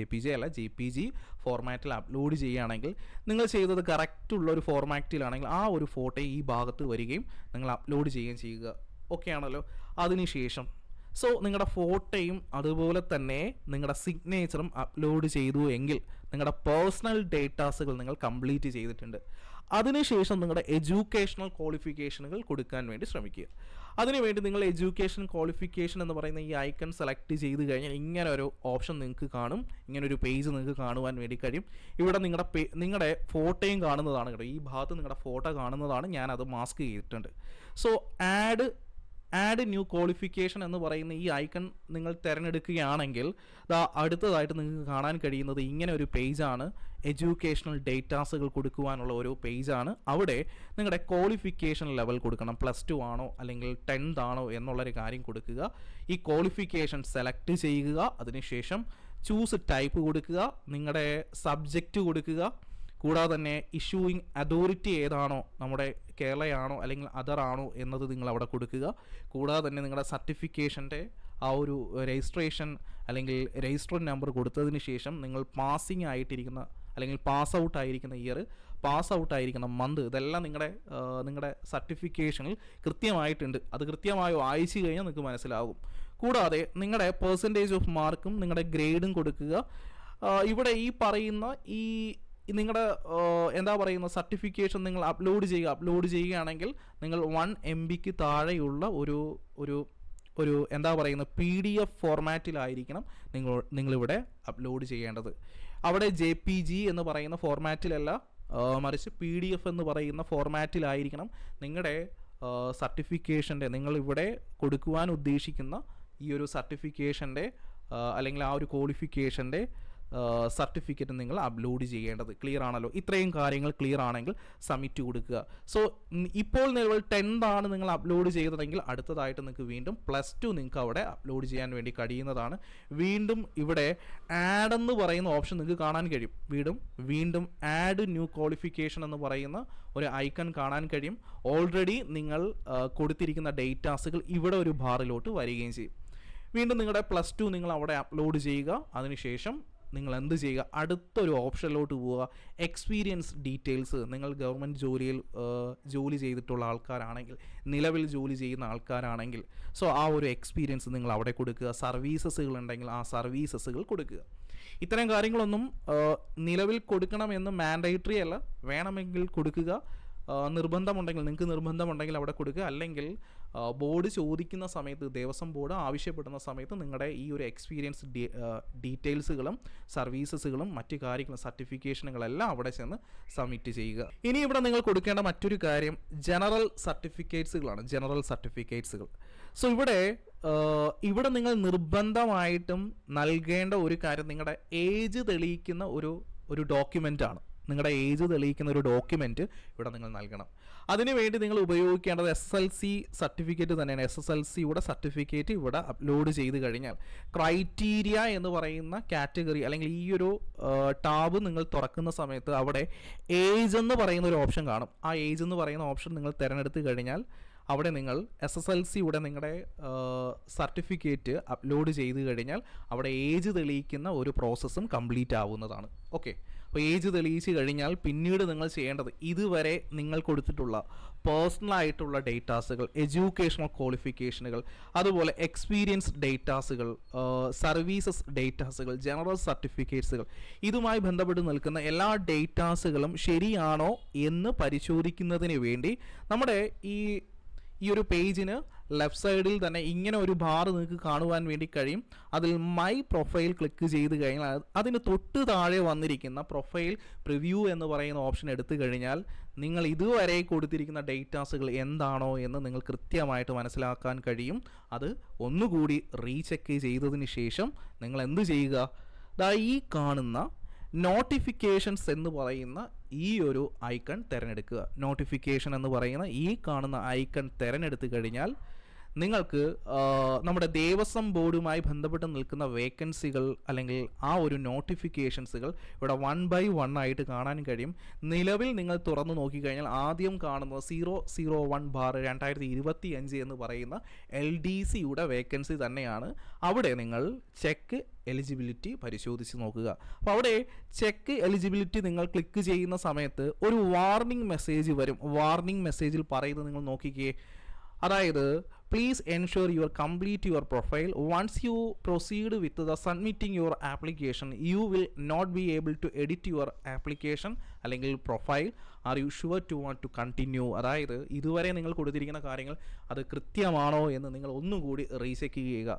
JPG ഫോർമാറ്റിൽ അപ്ലോഡ് ചെയ്യുകയാണെങ്കിൽ നിങ്ങൾ ചെയ്തത് കറക്റ്റുള്ള ഒരു ഫോർമാറ്റിലാണെങ്കിൽ ആ ഒരു ഫോട്ടോ ഈ ഭാഗത്ത് വരികയും നിങ്ങൾ അപ്ലോഡ് ചെയ്യുകയും ചെയ്യുക. ഓക്കെ ആണല്ലോ. അതിനുശേഷം നിങ്ങളുടെ ഫോട്ടോയും അതുപോലെ തന്നെ നിങ്ങളുടെ സിഗ്നേച്ചറും അപ്ലോഡ് ചെയ്തു എങ്കിൽ നിങ്ങളുടെ പേഴ്സണൽ ഡേറ്റാസുകൾ നിങ്ങൾ കംപ്ലീറ്റ് ചെയ്തിട്ടുണ്ട്. അതിനുശേഷം നിങ്ങളുടെ എഡ്യൂക്കേഷണൽ ക്വാളിഫിക്കേഷനുകൾ കൊടുക്കാൻ വേണ്ടി ശ്രമിക്കുക. അതിനുവേണ്ടി നിങ്ങൾ എഡ്യൂക്കേഷൻ ക്വാളിഫിക്കേഷൻ എന്ന് പറയുന്ന ഈ ഐക്കൺ സെലക്ട് ചെയ്ത് കഴിഞ്ഞാൽ ഇങ്ങനെ ഒരു ഓപ്ഷൻ നിങ്ങൾക്ക് കാണും, ഇങ്ങനെ ഒരു പേജ് നിങ്ങൾക്ക് കാണുവാൻ വേണ്ടി കഴിയും. ഇവിടെ നിങ്ങളുടെ ഫോട്ടോയും കാണുന്നതാണ് കേട്ടോ. ഈ ഭാഗത്ത് നിങ്ങളുടെ ഫോട്ടോ കാണുന്നതാണ്, ഞാനത് മാസ്ക് ചെയ്തിട്ടുണ്ട്. സോ ആഡ് ന്യൂ ക്വാളിഫിക്കേഷൻ എന്ന് പറയുന്ന ഈ ഐക്കൺ നിങ്ങൾ തിരഞ്ഞെടുക്കുകയാണെങ്കിൽ അടുത്തതായിട്ട് നിങ്ങൾക്ക് കാണാൻ കഴിയുന്നത് ഇങ്ങനെ ഒരു പേജാണ്. എഡ്യൂക്കേഷണൽ ഡേറ്റാസുകൾ കൊടുക്കുവാനുള്ള ഒരു പേജാണ്. അവിടെ നിങ്ങളുടെ ക്വാളിഫിക്കേഷൻ ലെവൽ കൊടുക്കണം. +2 ആണോ അല്ലെങ്കിൽ 10th ആണോ എന്നുള്ളൊരു കാര്യം കൊടുക്കുക. ഈ ക്വാളിഫിക്കേഷൻ സെലക്ട് ചെയ്യുക. അതിനുശേഷം ചൂസ് ടൈപ്പ് കൊടുക്കുക, നിങ്ങളുടെ സബ്ജക്റ്റ് കൊടുക്കുക. കൂടാതെ തന്നെ ഇഷ്യൂയിങ് അതോറിറ്റി ഏതാണോ, നമ്മുടെ കേരളയാണോ അല്ലെങ്കിൽ അതർ ആണോ എന്നത് നിങ്ങൾ അവിടെ കൊടുക്കുക. കൂടാതെ തന്നെ നിങ്ങളുടെ സർട്ടിഫിക്കേഷൻ്റെ ആ ഒരു രജിസ്ട്രേഷൻ അല്ലെങ്കിൽ രജിസ്റ്റർ നമ്പർ കൊടുത്തതിന് ശേഷം നിങ്ങൾ പാസിംഗ് ആയിട്ടിരിക്കുന്ന അല്ലെങ്കിൽ പാസ് ഔട്ട് ആയിരിക്കുന്ന ഇയർ, പാസ് ഔട്ട് ആയിരിക്കുന്ന മന്ത്, ഇതെല്ലാം നിങ്ങളുടെ സർട്ടിഫിക്കേഷനിൽ കൃത്യമായിട്ടുണ്ട്. അത് കൃത്യമായി വായിച്ചു കഴിഞ്ഞാൽ നിങ്ങൾക്ക് മനസ്സിലാകും. കൂടാതെ നിങ്ങളുടെ പെർസെൻറ്റേജ് ഓഫ് മാർക്കും നിങ്ങളുടെ ഗ്രേഡും കൊടുക്കുക. ഇവിടെ ഈ പറയുന്ന നിങ്ങളുടെ എന്താ പറയുന്ന സർട്ടിഫിക്കേഷൻ നിങ്ങൾ അപ്ലോഡ് ചെയ്യുകയാണെങ്കിൽ നിങ്ങൾ 1 MBക്ക് താഴെയുള്ള ഒരു എന്താ പറയുന്ന PDF ഫോർമാറ്റിലായിരിക്കണം നിങ്ങളിവിടെ അപ്ലോഡ് ചെയ്യേണ്ടത്. അവിടെ JPG എന്ന് പറയുന്ന ഫോർമാറ്റിലല്ല, മറിച്ച് PDF എന്ന് പറയുന്ന ഫോർമാറ്റിലായിരിക്കണം നിങ്ങളുടെ സർട്ടിഫിക്കേഷൻ്റെ, നിങ്ങളിവിടെ കൊടുക്കുവാൻ ഉദ്ദേശിക്കുന്ന ഈ ഒരു സർട്ടിഫിക്കേഷൻ്റെ അല്ലെങ്കിൽ ആ ഒരു ക്വാളിഫിക്കേഷൻ്റെ സർട്ടിഫിക്കറ്റ് നിങ്ങൾ അപ്ലോഡ് ചെയ്യേണ്ടത്. ക്ലിയർ ആണല്ലോ? ഇത്രയും കാര്യങ്ങൾ ക്ലിയർ ആണെങ്കിൽ സബ്മിറ്റ് കൊടുക്കുക. സോ ഇപ്പോൾ നിലവിൽ 10th ആണ് നിങ്ങൾ അപ്ലോഡ് ചെയ്തതെങ്കിൽ അടുത്തതായിട്ട് നിങ്ങൾക്ക് വീണ്ടും +2 നിങ്ങൾക്ക് അവിടെ അപ്ലോഡ് ചെയ്യാൻ വേണ്ടി കഴിയുന്നതാണ്. വീണ്ടും ഇവിടെ ആഡ് എന്ന് പറയുന്ന ഓപ്ഷൻ നിങ്ങൾക്ക് കാണാൻ കഴിയും. വീണ്ടും ആഡ് ന്യൂ ക്വാളിഫിക്കേഷൻ എന്ന് പറയുന്ന ഒരു ഐക്കൺ കാണാൻ കഴിയും. ഓൾറെഡി നിങ്ങൾ കൊടുത്തിരിക്കുന്ന ഡേറ്റാസുകൾ ഇവിടെ ഒരു ബാറിലോട്ട് വരികയും ചെയ്യും. വീണ്ടും നിങ്ങളുടെ +2 നിങ്ങൾ അവിടെ അപ്ലോഡ് ചെയ്യുക. അതിനുശേഷം നിങ്ങൾ എന്ത് ചെയ്യുക, അടുത്തൊരു ഓപ്ഷനിലോട്ട് പോവുക. Experience details. നിങ്ങൾ ഗവൺമെൻറ് ജോലി ചെയ്തിട്ടുള്ള ആൾക്കാരാണെങ്കിൽ, നിലവിൽ ജോലി ചെയ്യുന്ന ആൾക്കാരാണെങ്കിൽ, സോ ആ ഒരു എക്സ്പീരിയൻസ് നിങ്ങൾ അവിടെ കൊടുക്കുക. സർവീസസുകൾ ഉണ്ടെങ്കിൽ ആ സർവീസസുകൾ കൊടുക്കുക. ഇത്തരം കാര്യങ്ങളൊന്നും നിലവിൽ കൊടുക്കണമെന്ന് മാൻഡേറ്ററി അല്ല, വേണമെങ്കിൽ കൊടുക്കുക. നിങ്ങൾക്ക് നിർബന്ധമുണ്ടെങ്കിൽ അവിടെ കൊടുക്കുക. അല്ലെങ്കിൽ ബോർഡ് ചോദിക്കുന്ന സമയത്ത്, ദേവസ്വം ബോർഡ് ആവശ്യപ്പെടുന്ന സമയത്ത് നിങ്ങളുടെ ഈ ഒരു എക്സ്പീരിയൻസ് ഡീറ്റെയിൽസുകളും സർവീസസുകളും മറ്റു കാര്യങ്ങളും സർട്ടിഫിക്കേഷനുകളെല്ലാം അവിടെ ചെന്ന് സബ്മിറ്റ് ചെയ്യുക. ഇനി ഇവിടെ നിങ്ങൾ കൊടുക്കേണ്ട മറ്റൊരു കാര്യം ജനറൽ സർട്ടിഫിക്കറ്റ്സുകൾ. സോ ഇവിടെ നിങ്ങൾ നിർബന്ധമായിട്ടും നൽകേണ്ട ഒരു കാര്യം നിങ്ങളുടെ ഏജ് തെളിയിക്കുന്ന ഒരു ഡോക്യുമെൻ്റ് ആണ്. നിങ്ങളുടെ ഏജ് തെളിയിക്കുന്ന ഒരു ഡോക്യുമെൻറ്റ് ഇവിടെ നിങ്ങൾ നൽകണം. അതിനുവേണ്ടി നിങ്ങൾ ഉപയോഗിക്കേണ്ടത് SSLC സർട്ടിഫിക്കറ്റ് തന്നെയാണ്. SSLCയുടെ സർട്ടിഫിക്കറ്റ് ഇവിടെ അപ്ലോഡ് ചെയ്ത് കഴിഞ്ഞാൽ ക്രൈറ്റീരിയ എന്ന് പറയുന്ന കാറ്റഗറി അല്ലെങ്കിൽ ഈ ഒരു ടാബ് നിങ്ങൾ തുറക്കുന്ന സമയത്ത് അവിടെ ഏജ് എന്ന് പറയുന്ന ഒരു ഓപ്ഷൻ കാണും. ആ ഏജ് എന്ന് പറയുന്ന ഓപ്ഷൻ നിങ്ങൾ തിരഞ്ഞെടുത്ത് കഴിഞ്ഞാൽ അവിടെ നിങ്ങൾ SSLCയുടെ നിങ്ങളുടെ സർട്ടിഫിക്കറ്റ് അപ്ലോഡ് ചെയ്ത് കഴിഞ്ഞാൽ അവിടെ ഏജ് തെളിയിക്കുന്ന ഒരു പ്രോസസ്സും കംപ്ലീറ്റ് ആവുന്നതാണ്. ഓക്കെ, അപ്പോൾ ഏജ് തെളിയിച്ച് കഴിഞ്ഞാൽ പിന്നീട് നിങ്ങൾ ചെയ്യേണ്ടത് ഇതുവരെ നിങ്ങൾ കൊടുത്തിട്ടുള്ള പേഴ്സണൽ ആയിട്ടുള്ള ഡേറ്റാസുകൾ, എഡ്യൂക്കേഷണൽ ക്വാളിഫിക്കേഷനുകൾ, അതുപോലെ എക്സ്പീരിയൻസ് ഡേറ്റാസുകൾ, സർവീസസ് ഡേറ്റാസുകൾ, ജനറൽ സർട്ടിഫിക്കറ്റ്സുകൾ, ഇതുമായി ബന്ധപ്പെട്ട് നിൽക്കുന്ന എല്ലാ ഡേറ്റാസുകളും ശരിയാണോ എന്ന് പരിശോധിക്കുന്നതിന് വേണ്ടി നമ്മുടെ ഈ ഒരു പേജിന് ലെഫ്റ്റ് സൈഡിൽ തന്നെ ഇങ്ങനെ ഒരു ബാർ നിങ്ങൾക്ക് കാണുവാൻ വേണ്ടി കഴിയും. അതിൽ മൈ പ്രൊഫൈൽ ക്ലിക്ക് ചെയ്ത് കഴിഞ്ഞാൽ അതിന് തൊട്ട് താഴെ വന്നിരിക്കുന്ന പ്രൊഫൈൽ പ്രിവ്യൂ എന്ന് പറയുന്ന ഓപ്ഷൻ എടുത്തു കഴിഞ്ഞാൽ നിങ്ങൾ ഇതുവരെ കൊടുത്തിരിക്കുന്ന ഡേറ്റാസുകൾ എന്താണോ എന്ന് നിങ്ങൾ കൃത്യമായിട്ട് മനസ്സിലാക്കാൻ കഴിയും. അത് ഒന്നുകൂടി റീചെക്ക് ചെയ്തതിന് ശേഷം നിങ്ങൾ എന്ത് ചെയ്യുക, ഈ കാണുന്ന നോട്ടിഫിക്കേഷൻസ് എന്ന് പറയുന്ന ഈ ഒരു ഐക്കൺ തിരഞ്ഞെടുക്കുക. നോട്ടിഫിക്കേഷൻ എന്ന് പറയുന്ന ഈ കാണുന്ന ഐക്കൺ തിരഞ്ഞെടുത്ത് കഴിഞ്ഞാൽ നിങ്ങൾക്ക് നമ്മുടെ ദേവസ്വം ബോർഡുമായി ബന്ധപ്പെട്ട് നിൽക്കുന്ന വേക്കൻസികൾ അല്ലെങ്കിൽ ആ ഒരു നോട്ടിഫിക്കേഷൻസുകൾ ഇവിടെ 1 by 1 ആയിട്ട് കാണാൻ കഴിയും. നിലവിൽ നിങ്ങൾ തുറന്നു നോക്കിക്കഴിഞ്ഞാൽ ആദ്യം കാണുന്നത് 001/2025 എന്ന് പറയുന്ന LDCയുടെ വേക്കൻസി തന്നെയാണ്. അവിടെ നിങ്ങൾ ചെക്ക് എലിജിബിലിറ്റി പരിശോധിച്ച് നോക്കുക. അപ്പോൾ അവിടെ ചെക്ക് എലിജിബിലിറ്റി നിങ്ങൾ ക്ലിക്ക് ചെയ്യുന്ന സമയത്ത് ഒരു വാർണിംഗ് മെസ്സേജ് വരും. വാർണിംഗ് മെസ്സേജിൽ പറയുന്നത് നിങ്ങൾ നോക്കിക്കേ, അതായത് please ensure your complete your profile once you proceed with the submitting your application you will not be able to edit your application അല്ലെങ്കിൽ profile are you sure to want to continue. അതായത് ഇതുവരെ നിങ്ങൾ കൊടുത്തിരിക്കുന്ന കാര്യങ്ങൾ അത് കൃത്യമാണോ എന്ന് നിങ്ങൾ ഒന്നുകൂടി റീചെക്ക് ചെയ്യുക.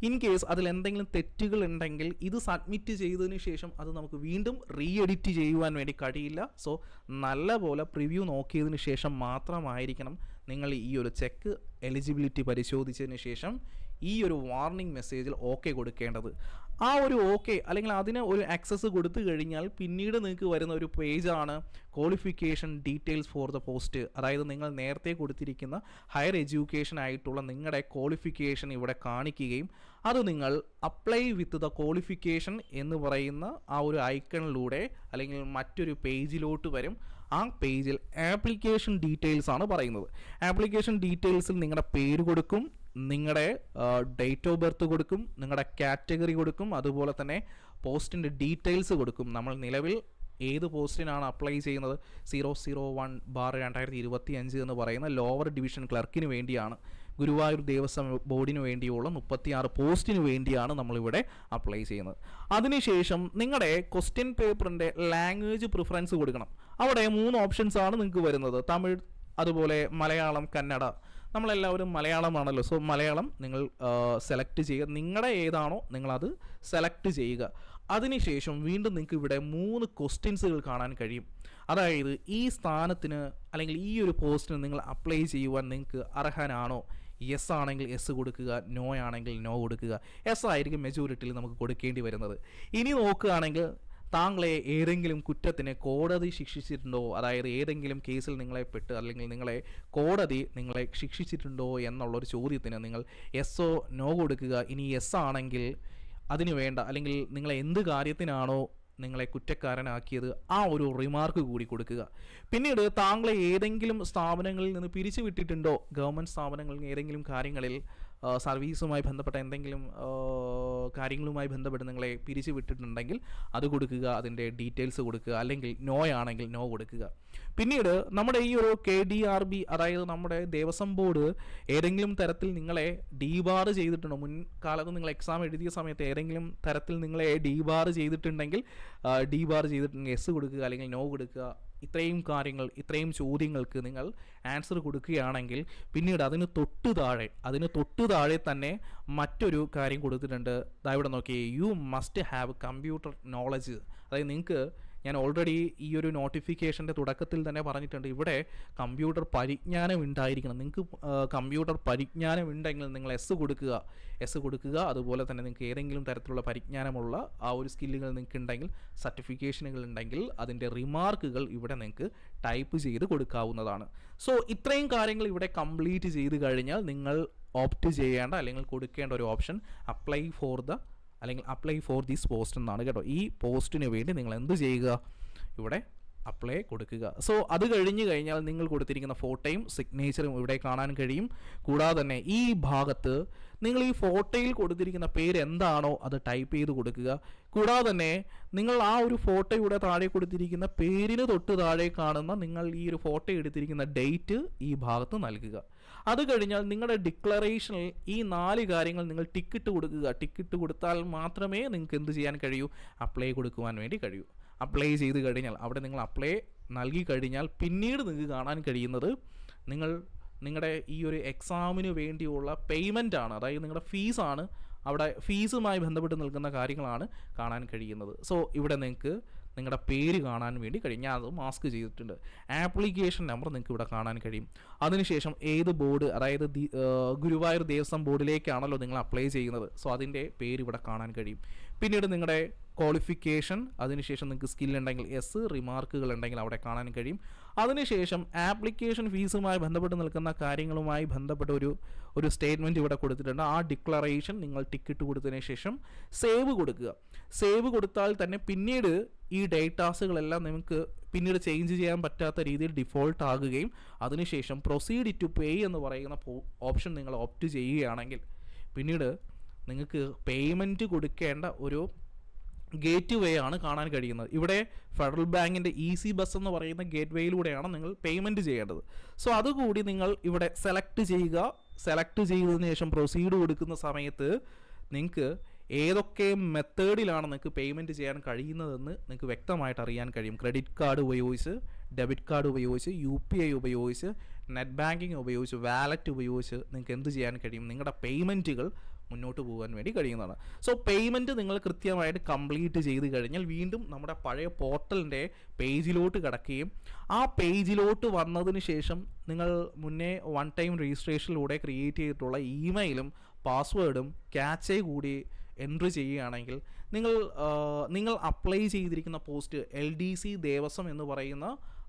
ഇൻ കേസ് അതിൽ എന്തെങ്കിലും തെറ്റുകൾ ഉണ്ടെങ്കിൽ ഇത് സബ്മിറ്റ് ചെയ്തതിന് ശേഷം അത് നമുക്ക് വീണ്ടും റീ എഡിറ്റ് ചെയ്യുവാൻ വേണ്ടി കഴിയില്ല. സോ നല്ലപോലെ പ്രിവ്യൂ നോക്കിയതിന് ശേഷം മാത്രമായിരിക്കണം നിങ്ങൾ ഈ ഒരു ചെക്ക് എലിജിബിലിറ്റി പരിശോധിച്ചതിന് ശേഷം ഈ ഒരു വാർണിംഗ് മെസ്സേജിൽ ഓക്കെ കൊടുക്കേണ്ടത്. ആ ഒരു ഓക്കെ അല്ലെങ്കിൽ അതിന് ഒരു ആക്സസ് കൊടുത്തു കഴിഞ്ഞാൽ പിന്നീട് നിങ്ങൾക്ക് വരുന്ന ഒരു പേജാണ് qualification details for the post. അതായത് നിങ്ങൾ നേരത്തെ കൊടുത്തിരിക്കുന്ന ഹയർ എഡ്യൂക്കേഷൻ ആയിട്ടുള്ള നിങ്ങളുടെ ക്വാളിഫിക്കേഷൻ ഇവിടെ കാണിക്കുകയും അത് നിങ്ങൾ അപ്ലൈ വിത്ത് ദ ക്വാളിഫിക്കേഷൻ എന്ന് പറയുന്ന ആ ഒരു ഐക്കണിലൂടെ അല്ലെങ്കിൽ മറ്റൊരു പേജിലോട്ട് വരും. ആ പേജിൽ ആപ്ലിക്കേഷൻ ഡീറ്റെയിൽസ് ആണ് പറയുന്നത്. ആപ്ലിക്കേഷൻ ഡീറ്റെയിൽസിൽ നിങ്ങളുടെ പേര് കൊടുക്കും, നിങ്ങളുടെ ഡേറ്റ് ഓഫ് ബർത്ത് കൊടുക്കും, നിങ്ങളുടെ കാറ്റഗറി കൊടുക്കും, അതുപോലെ തന്നെ പോസ്റ്റിൻ്റെ ഡീറ്റെയിൽസ് കൊടുക്കും. നമ്മൾ നിലവിൽ ഏത് പോസ്റ്റിനാണ് അപ്ലൈ ചെയ്യുന്നത് 001/2025 എന്ന് പറയുന്ന ലോവർ ഡിവിഷൻ ക്ലർക്കിന് വേണ്ടിയാണ്. ഗുരുവായൂർ ദേവസ്വം ബോർഡിന് വേണ്ടിയുള്ള 36 പോസ്റ്റിന് വേണ്ടിയാണ് നമ്മളിവിടെ അപ്ലൈ ചെയ്യുന്നത്. അതിനുശേഷം നിങ്ങളുടെ ക്വസ്റ്റ്യൻ പേപ്പറിൻ്റെ ലാംഗ്വേജ് പ്രിഫറൻസ് കൊടുക്കണം. അവിടെ 3 ഓപ്ഷൻസ് ആണ് നിങ്ങൾക്ക് വരുന്നത്, തമിഴ്, അതുപോലെ മലയാളം, കന്നഡ. നമ്മളെല്ലാവരും മലയാളമാണല്ലോ, സോ മലയാളം നിങ്ങൾ സെലക്ട് ചെയ്യുക. നിങ്ങളുടെ ഏതാണോ നിങ്ങളത് സെലക്ട് ചെയ്യുക. അതിനുശേഷം വീണ്ടും നിങ്ങൾക്ക് ഇവിടെ 3 ക്വസ്റ്റ്യൻസുകൾ കാണാൻ കഴിയും. അതായത് ഈ സ്ഥാനത്തിന് അല്ലെങ്കിൽ ഈ ഒരു പോസ്റ്റിന് നിങ്ങൾ അപ്ലൈ ചെയ്യുവാൻ നിങ്ങൾക്ക് അർഹനാണോ, യെസ് ആണെങ്കിൽ യെസ് കൊടുക്കുക, നോ ആണെങ്കിൽ നോ കൊടുക്കുക. യെസ് ആയിരിക്കും മെജോറിറ്റിയിൽ നമുക്ക് കൊടുക്കേണ്ടി വരുന്നത്. ഇനി നോക്കുകയാണെങ്കിൽ താങ്കളെ ഏതെങ്കിലും കുറ്റത്തിന് കോടതി ശിക്ഷിച്ചിട്ടുണ്ടോ, അതായത് ഏതെങ്കിലും കേസിൽ നിങ്ങളെ പെട്ട് അല്ലെങ്കിൽ കോടതി നിങ്ങളെ ശിക്ഷിച്ചിട്ടുണ്ടോ എന്നുള്ളൊരു ചോദ്യത്തിന് നിങ്ങൾ യെസ്സോ നോ കൊടുക്കുക. ഇനി യെസ് ആണെങ്കിൽ അതിന് വേണ്ട അല്ലെങ്കിൽ നിങ്ങളെ എന്ത് കാര്യത്തിനാണോ നിങ്ങളെ കുറ്റക്കാരനാക്കിയത് ആ ഒരു റിമാർക്ക് കൂടി കൊടുക്കുക. പിന്നീട് താങ്കളെ ഏതെങ്കിലും സ്ഥാപനങ്ങളിൽ നിന്ന് പിരിച്ചു വിട്ടിട്ടുണ്ടോ, ഗവൺമെൻറ് സ്ഥാപനങ്ങളിൽ ഏതെങ്കിലും കാര്യങ്ങളിൽ സർവീസുമായി ബന്ധപ്പെട്ട എന്തെങ്കിലും കാര്യങ്ങളുമായി ബന്ധപ്പെട്ട് നിങ്ങളെ പിരിച്ചു വിട്ടിട്ടുണ്ടെങ്കിൽ അത് കൊടുക്കുക, അതിൻ്റെ ഡീറ്റെയിൽസ് കൊടുക്കുക. അല്ലെങ്കിൽ നോ ആണെങ്കിൽ നോ കൊടുക്കുക. പിന്നീട് നമ്മുടെ ഈ ഒരു KDRB, അതായത് നമ്മുടെ ദേവസ്വം ബോർഡ് ഏതെങ്കിലും തരത്തിൽ നിങ്ങളെ ഡീബാർ ചെയ്തിട്ടുണ്ടോ, മുൻകാലത്ത് നിങ്ങൾ എക്സാം എഴുതിയ സമയത്ത് ഏതെങ്കിലും തരത്തിൽ നിങ്ങളെ ഡീബാർ ചെയ്തിട്ടുണ്ടെങ്കിൽ യെസ് കൊടുക്കുക അല്ലെങ്കിൽ നോ കൊടുക്കുക. ഇത്രയും കാര്യങ്ങൾ, ഇത്രയും ചോദ്യങ്ങൾക്ക് നിങ്ങൾ ആൻസർ കൊടുക്കുകയാണെങ്കിൽ പിന്നീട് അതിന് തൊട്ടു താഴെ തന്നെ മറ്റൊരു കാര്യം കൊടുത്തിട്ടുണ്ട്. ഇവിടെ നോക്കിയേ, you must have computer knowledge. അതായത് നിങ്ങൾക്ക്, ഞാൻ ഓൾറെഡി ഈ ഒരു നോട്ടിഫിക്കേഷൻ്റെ തുടക്കത്തിൽ തന്നെ പറഞ്ഞിട്ടുണ്ട്, ഇവിടെ കമ്പ്യൂട്ടർ പരിജ്ഞാനം ഉണ്ടായിരിക്കണം. നിങ്ങൾക്ക് കമ്പ്യൂട്ടർ പരിജ്ഞാനം ഉണ്ടെങ്കിൽ നിങ്ങൾ യെസ് കൊടുക്കുക. അതുപോലെ തന്നെ നിങ്ങൾക്ക് ഏതെങ്കിലും തരത്തിലുള്ള പരിജ്ഞാനമുള്ള ആ ഒരു സ്കില്ലുകൾ നിങ്ങൾക്ക് ഉണ്ടെങ്കിൽ, സർട്ടിഫിക്കേഷനുകൾ ഉണ്ടെങ്കിൽ അതിൻ്റെ റിമാർക്കുകൾ ഇവിടെ നിങ്ങൾക്ക് ടൈപ്പ് ചെയ്ത് കൊടുക്കാവുന്നതാണ്. സോ ഇത്രയും കാര്യങ്ങൾ ഇവിടെ കംപ്ലീറ്റ് ചെയ്ത് കഴിഞ്ഞാൽ നിങ്ങൾ ഓപ്റ്റ് ചെയ്യേണ്ട അല്ലെങ്കിൽ കൊടുക്കേണ്ട ഒരു option apply for this post എന്നാണ് കേട്ടോ. ഈ പോസ്റ്റിന് വേണ്ടി നിങ്ങൾ എന്ത് ചെയ്യുക, ഇവിടെ അപ്ലൈ കൊടുക്കുക. സോ അത് കഴിഞ്ഞ് കഴിഞ്ഞാൽ നിങ്ങൾ കൊടുത്തിരിക്കുന്ന ഫോട്ടോയും സിഗ്നേച്ചറും ഇവിടെ കാണാൻ കഴിയും. കൂടാതെ തന്നെ ഈ ഭാഗത്ത് നിങ്ങൾ ഈ ഫോട്ടോയിൽ കൊടുത്തിരിക്കുന്ന പേര് എന്താണോ അത് ടൈപ്പ് ചെയ്ത് കൊടുക്കുക. കൂടാതെ തന്നെ നിങ്ങൾ ആ ഒരു ഫോട്ടോയുടെ താഴെ കൊടുത്തിരിക്കുന്ന പേരിന് തൊട്ട് താഴെ കാണുന്ന നിങ്ങൾ ഈ ഒരു ഫോട്ടോ എടുത്തിരിക്കുന്ന ഡേറ്റ് ഈ ഭാഗത്ത് നൽകുക. അത് കഴിഞ്ഞാൽ നിങ്ങളുടെ ഡിക്ലറേഷനിൽ ഈ 4 കാര്യങ്ങൾ നിങ്ങൾ ടിക്കിട്ട് കൊടുക്കുക. ടിക്കിട്ട് കൊടുത്താൽ മാത്രമേ നിങ്ങൾക്ക് എന്ത് ചെയ്യാൻ കഴിയൂ, അപ്ലൈ കൊടുക്കുവാൻ വേണ്ടി കഴിയൂ. അപ്ലൈ ചെയ്ത് കഴിഞ്ഞാൽ അവിടെ നിങ്ങൾ അപ്ലൈ നൽകി കഴിഞ്ഞാൽ പിന്നീട് നിങ്ങൾക്ക് കാണാൻ കഴിയുന്നത് നിങ്ങളുടെ ഈ ഒരു എക്സാമിന് വേണ്ടിയുള്ള പേയ്മെൻ്റ് ആണ്, അതായത് നിങ്ങളുടെ ഫീസാണ്. അവിടെ ഫീസുമായി ബന്ധപ്പെട്ട് നിൽക്കുന്ന കാര്യങ്ങളാണ് കാണാൻ കഴിയുന്നത്. സോ ഇവിടെ നിങ്ങൾക്ക് നിങ്ങളുടെ പേര് കാണാൻ വേണ്ടി കഴിയും. ഞാൻ അത് മാസ്ക് ചെയ്തിട്ടുണ്ട്. ആപ്ലിക്കേഷൻ നമ്പർ നിങ്ങൾക്ക് ഇവിടെ കാണാൻ കഴിയും. അതിനുശേഷം ഏത് ബോർഡ്, അതായത് ഗുരുവായൂർ ദേവസ്വം ബോർഡിലേക്കാണല്ലോ നിങ്ങൾ അപ്ലൈ ചെയ്യുന്നത്, സോ അതിൻ്റെ പേര് ഇവിടെ കാണാൻ കഴിയും. പിന്നീട് നിങ്ങളുടെ ക്വാളിഫിക്കേഷൻ, അതിനുശേഷം നിങ്ങൾക്ക് സ്കിൽ ഉണ്ടെങ്കിൽ യെസ്, റിമാർക്കുകൾ ഉണ്ടെങ്കിൽ അവിടെ കാണാൻ കഴിയും. അതിനുശേഷം ആപ്ലിക്കേഷൻ ഫീസുമായി ബന്ധപ്പെട്ട് നിൽക്കുന്ന കാര്യങ്ങളുമായി ബന്ധപ്പെട്ട ഒരു സ്റ്റേറ്റ്മെൻറ്റ് ഇവിടെ കൊടുത്തിട്ടുണ്ട്. ആ ഡിക്ലറേഷൻ നിങ്ങൾ ടിക്കറ്റ് കൊടുത്തതിന് ശേഷം സേവ് കൊടുക്കുക. സേവ് കൊടുത്താൽ തന്നെ പിന്നീട് ഈ ഡേറ്റാസുകളെല്ലാം നമുക്ക് പിന്നീട് ചേഞ്ച് ചെയ്യാൻ പറ്റാത്ത രീതിയിൽ ഡിഫോൾട്ട് ആകുകയും അതിനുശേഷം പ്രൊസീഡ് ടു പേ എന്ന് പറയുന്ന ഓപ്ഷൻ നിങ്ങൾ ഓപ്റ്റ് ചെയ്യുകയാണെങ്കിൽ പിന്നീട് നിങ്ങൾക്ക് പേയ്മെൻറ്റ് കൊടുക്കേണ്ട ഒരു ഗേറ്റ് വേ ആണ് കാണാൻ കഴിയുന്നത്. ഇവിടെ ഫെഡറൽ ബാങ്കിൻ്റെ ഈസി ബസ് എന്ന് പറയുന്ന ഗേറ്റ് വേയിലൂടെയാണ് നിങ്ങൾ പേയ്മെൻറ്റ് ചെയ്യേണ്ടത്. സോ അതുകൂടി നിങ്ങൾ ഇവിടെ സെലക്ട് ചെയ്യുക. സെലക്ട് ചെയ്തതിന് ശേഷം പ്രൊസീഡ് കൊടുക്കുന്ന സമയത്ത് നിങ്ങൾക്ക് ഏതൊക്കെ മെത്തേഡിലാണ് നിങ്ങൾക്ക് പേയ്മെൻറ്റ് ചെയ്യാൻ കഴിയുന്നതെന്ന് നിങ്ങൾക്ക് വ്യക്തമായിട്ട് അറിയാൻ കഴിയും. ക്രെഡിറ്റ് കാർഡ് ഉപയോഗിച്ച്, ഡെബിറ്റ് കാർഡ് ഉപയോഗിച്ച്, UPI ഉപയോഗിച്ച്, നെറ്റ് ബാങ്കിങ് ഉപയോഗിച്ച്, വാലറ്റ് ഉപയോഗിച്ച് നിങ്ങൾക്ക് എന്ത് ചെയ്യാൻ കഴിയും, നിങ്ങളുടെ പേയ്മെൻറ്റുകൾ മുന്നോട്ട് പോകാൻ വേണ്ടി കഴിയുന്നതാണ്. സോ പേയ്മെൻറ്റ് നിങ്ങൾ കൃത്യമായിട്ട് കംപ്ലീറ്റ് ചെയ്ത് കഴിഞ്ഞാൽ വീണ്ടും നമ്മുടെ പഴയ പോർട്ടലിൻ്റെ പേജിലോട്ട് കിടക്കുകയും ആ പേജിലോട്ട് വന്നതിന് ശേഷം നിങ്ങൾ മുന്നേ 1 ടൈം രജിസ്ട്രേഷനിലൂടെ ക്രിയേറ്റ് ചെയ്തിട്ടുള്ള ഇമെയിലും പാസ്വേഡും ക്യാച്ച് കൂടി എൻട്രി ചെയ്യുകയാണെങ്കിൽ നിങ്ങൾ അപ്ലൈ ചെയ്തിരിക്കുന്ന പോസ്റ്റ് LDC ദേവസ്വം എന്ന് പറയുന്ന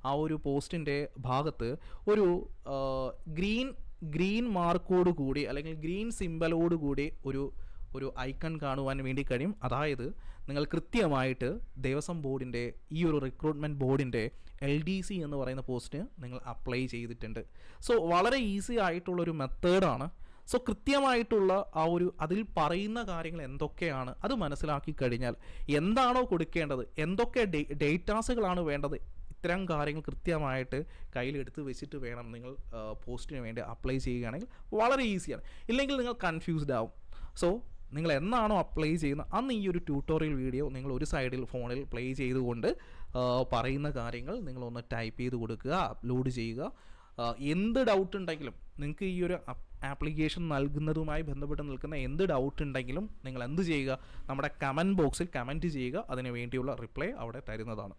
ആ ഒരു പോസ്റ്റിൻ്റെ ഭാഗത്ത് ഒരു ഗ്രീൻ മാർക്കോട് കൂടി അല്ലെങ്കിൽ ഗ്രീൻ സിമ്പലോട് കൂടി ഒരു ഐക്കൺ കാണുവാൻ വേണ്ടി കഴിയും. അതായത് നിങ്ങൾ കൃത്യമായിട്ട് ദേവസ്വം ബോർഡിൻ്റെ ഈ ഒരു റിക്രൂട്ട്മെൻറ്റ് ബോർഡിൻ്റെ LDC എന്ന് പറയുന്ന പോസ്റ്റിന് നിങ്ങൾ അപ്ലൈ ചെയ്തിട്ടുണ്ട്. സോ വളരെ ഈസി ആയിട്ടുള്ളൊരു മെത്തേഡാണ്. സോ കൃത്യമായിട്ടുള്ള അതിൽ പറയുന്ന കാര്യങ്ങൾ എന്തൊക്കെയാണ് അത് മനസ്സിലാക്കി കഴിഞ്ഞാൽ എന്താണോ കൊടുക്കേണ്ടത്, എന്തൊക്കെ ഡേറ്റാസുകളാണ് വേണ്ടത്, ഇത്തരം കാര്യങ്ങൾ കൃത്യമായിട്ട് കയ്യിലെടുത്ത് വെച്ചിട്ട് വേണം നിങ്ങൾ പോസ്റ്റിന് വേണ്ടി അപ്ലൈ ചെയ്യുകയാണെങ്കിൽ വളരെ ഈസിയാണ്. ഇല്ലെങ്കിൽ നിങ്ങൾ കൺഫ്യൂസ്ഡ് ആവും. സോ നിങ്ങൾ എന്നാണോ അപ്ലൈ ചെയ്യുന്നത് അന്ന് ഈ ഒരു ട്യൂട്ടോറിയൽ വീഡിയോ നിങ്ങൾ ഒരു സൈഡിൽ ഫോണിൽ പ്ലേ ചെയ്തുകൊണ്ട് പറയുന്ന കാര്യങ്ങൾ നിങ്ങളൊന്ന് ടൈപ്പ് ചെയ്ത് കൊടുക്കുക, അപ്ലോഡ് ചെയ്യുക. എന്ത് ഡൗട്ട് ഉണ്ടെങ്കിലും നിങ്ങൾക്ക് ഈ ഒരു ആപ്ലിക്കേഷൻ നൽകുന്നതുമായി ബന്ധപ്പെട്ട് നിൽക്കുന്ന എന്ത് ഡൗട്ട് ഉണ്ടെങ്കിലും നിങ്ങൾ എന്ത് ചെയ്യുക, നമ്മുടെ കമൻറ്റ് ബോക്സിൽ കമൻറ്റ് ചെയ്യുക. അതിന് വേണ്ടിയുള്ള റിപ്ലൈ അവിടെ തരുന്നതാണ്.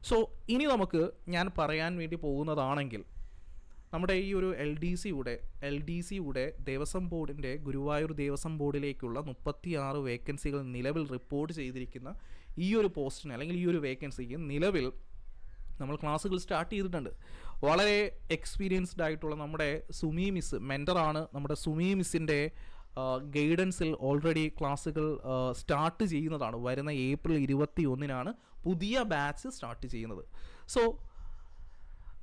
സോ ഇനി നമുക്ക് ഞാൻ പറയാൻ വേണ്ടി പോകുന്നതാണെങ്കിൽ നമ്മുടെ ഈ ഒരു എൽ ഡി സിയുടെ ദേവസ്വം ബോർഡിൻ്റെ ഗുരുവായൂർ ദേവസ്വം ബോർഡിലേക്കുള്ള 36 വേക്കൻസികൾ നിലവിൽ റിപ്പോർട്ട് ചെയ്തിരിക്കുന്ന ഈ ഒരു പോസ്റ്റിന് അല്ലെങ്കിൽ ഈ ഒരു വേക്കൻസിക്ക് നിലവിൽ നമ്മൾ ക്ലാസ്സുകൾ സ്റ്റാർട്ട് ചെയ്തിട്ടുണ്ട്. വളരെ എക്സ്പീരിയൻസ്ഡ് ആയിട്ടുള്ള നമ്മുടെ സുമി മിസ് മെൻറ്ററാണ്. നമ്മുടെ സുമി മിസ്സിൻ്റെ ഗൈഡൻസിൽ ഓൾറെഡി ക്ലാസ്സുകൾ സ്റ്റാർട്ട് ചെയ്യുന്നതാണ്. വരുന്ന ഏപ്രിൽ 21-നാണ് പുതിയ ബാച്ച് സ്റ്റാർട്ട് ചെയ്യുന്നത്. സോ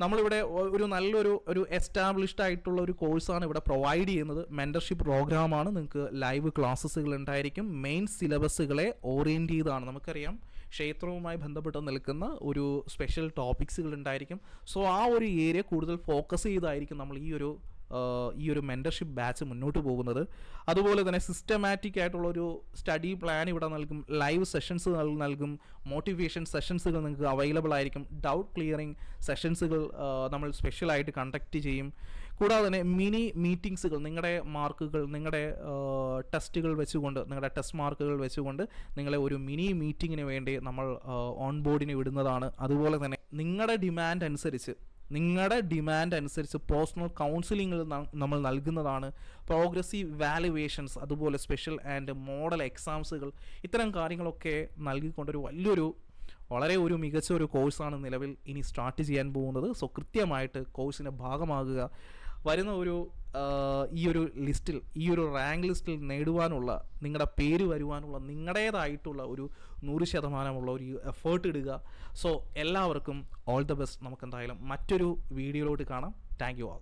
നമ്മളിവിടെ ഒരു നല്ലൊരു എസ്റ്റാബ്ലിഷ്ഡ് ആയിട്ടുള്ള ഒരു കോഴ്സാണ് ഇവിടെ പ്രൊവൈഡ് ചെയ്യുന്നത്. മെൻറ്റർഷിപ്പ് പ്രോഗ്രാമാണ്. നിങ്ങൾക്ക് ലൈവ് ക്ലാസ്സസുകൾ ഉണ്ടായിരിക്കും. മെയിൻ സിലബസുകളെ ഓറിയൻറ്റ് ചെയ്താണ്. നമുക്കറിയാം ക്ഷേത്രവുമായി ബന്ധപ്പെട്ട് നിൽക്കുന്ന ഒരു സ്പെഷ്യൽ ടോപ്പിക്സുകൾ ഉണ്ടായിരിക്കും. സോ ആ ഒരു ഏരിയ കൂടുതൽ ഫോക്കസ് ചെയ്തായിരിക്കും നമ്മൾ ഈ ഒരു മെൻറ്റർഷിപ്പ് ബാച്ച് മുന്നോട്ട് പോകുന്നത്. അതുപോലെ തന്നെ സിസ്റ്റമാറ്റിക് ആയിട്ടുള്ളൊരു സ്റ്റഡി പ്ലാൻ ഇവിടെ നൽകും. ലൈവ് സെഷൻസ് നൽകും. മോട്ടിവേഷൻ സെഷൻസുകൾ നിങ്ങൾക്ക് അവൈലബിൾ ആയിരിക്കും. ഡൗട്ട് ക്ലിയറിംഗ് സെഷൻസുകൾ നമ്മൾ സ്പെഷ്യലായിട്ട് കണ്ടക്ട് ചെയ്യും. കൂടാതെ തന്നെ മിനി മീറ്റിംഗ്സുകൾ, നിങ്ങളുടെ മാർക്കുകൾ, നിങ്ങളുടെ ടെസ്റ്റുകൾ വെച്ചുകൊണ്ട്, നിങ്ങളുടെ ടെസ്റ്റ് മാർക്കുകൾ വെച്ചുകൊണ്ട് നിങ്ങളെ ഒരു മിനി മീറ്റിങ്ങിന് വേണ്ടി നമ്മൾ ഓൺ ബോർഡിന് വിടുന്നതാണ്. അതുപോലെ തന്നെ നിങ്ങളുടെ ഡിമാൻഡ് അനുസരിച്ച് പേഴ്സണൽ കൗൺസിലിംഗിൽ നമ്മൾ നൽകുന്നതാണ്. പ്രോഗ്രസീവ് വാലുവേഷൻസ്, അതുപോലെ സ്പെഷ്യൽ ആൻഡ് മോഡൽ എക്സാംസുകൾ, ഇത്തരം കാര്യങ്ങളൊക്കെ നൽകിക്കൊണ്ടൊരു വളരെ മികച്ച ഒരു കോഴ്സാണ് നിലവിൽ ഇനി സ്റ്റാർട്ട് ചെയ്യാൻ പോകുന്നത്. സോ കൃത്യമായിട്ട് കോഴ്സിൻ്റെ ഭാഗമാകുക. വരുന്ന ഈ ഒരു ലിസ്റ്റിൽ, ഈ ഒരു റാങ്ക് ലിസ്റ്റിൽ നേടുവാനുള്ള, നിങ്ങളുടെ പേര് വരുവാനുള്ള നിങ്ങളുടേതായിട്ടുള്ള ഒരു 100% ഒരു എഫേർട്ട് ഇടുക. സോ എല്ലാവർക്കും ഓൾ ദ ബെസ്റ്റ്. നമുക്ക് എന്തായാലും മറ്റൊരു വീഡിയോയിലോട്ട് കാണാം. Thank you all.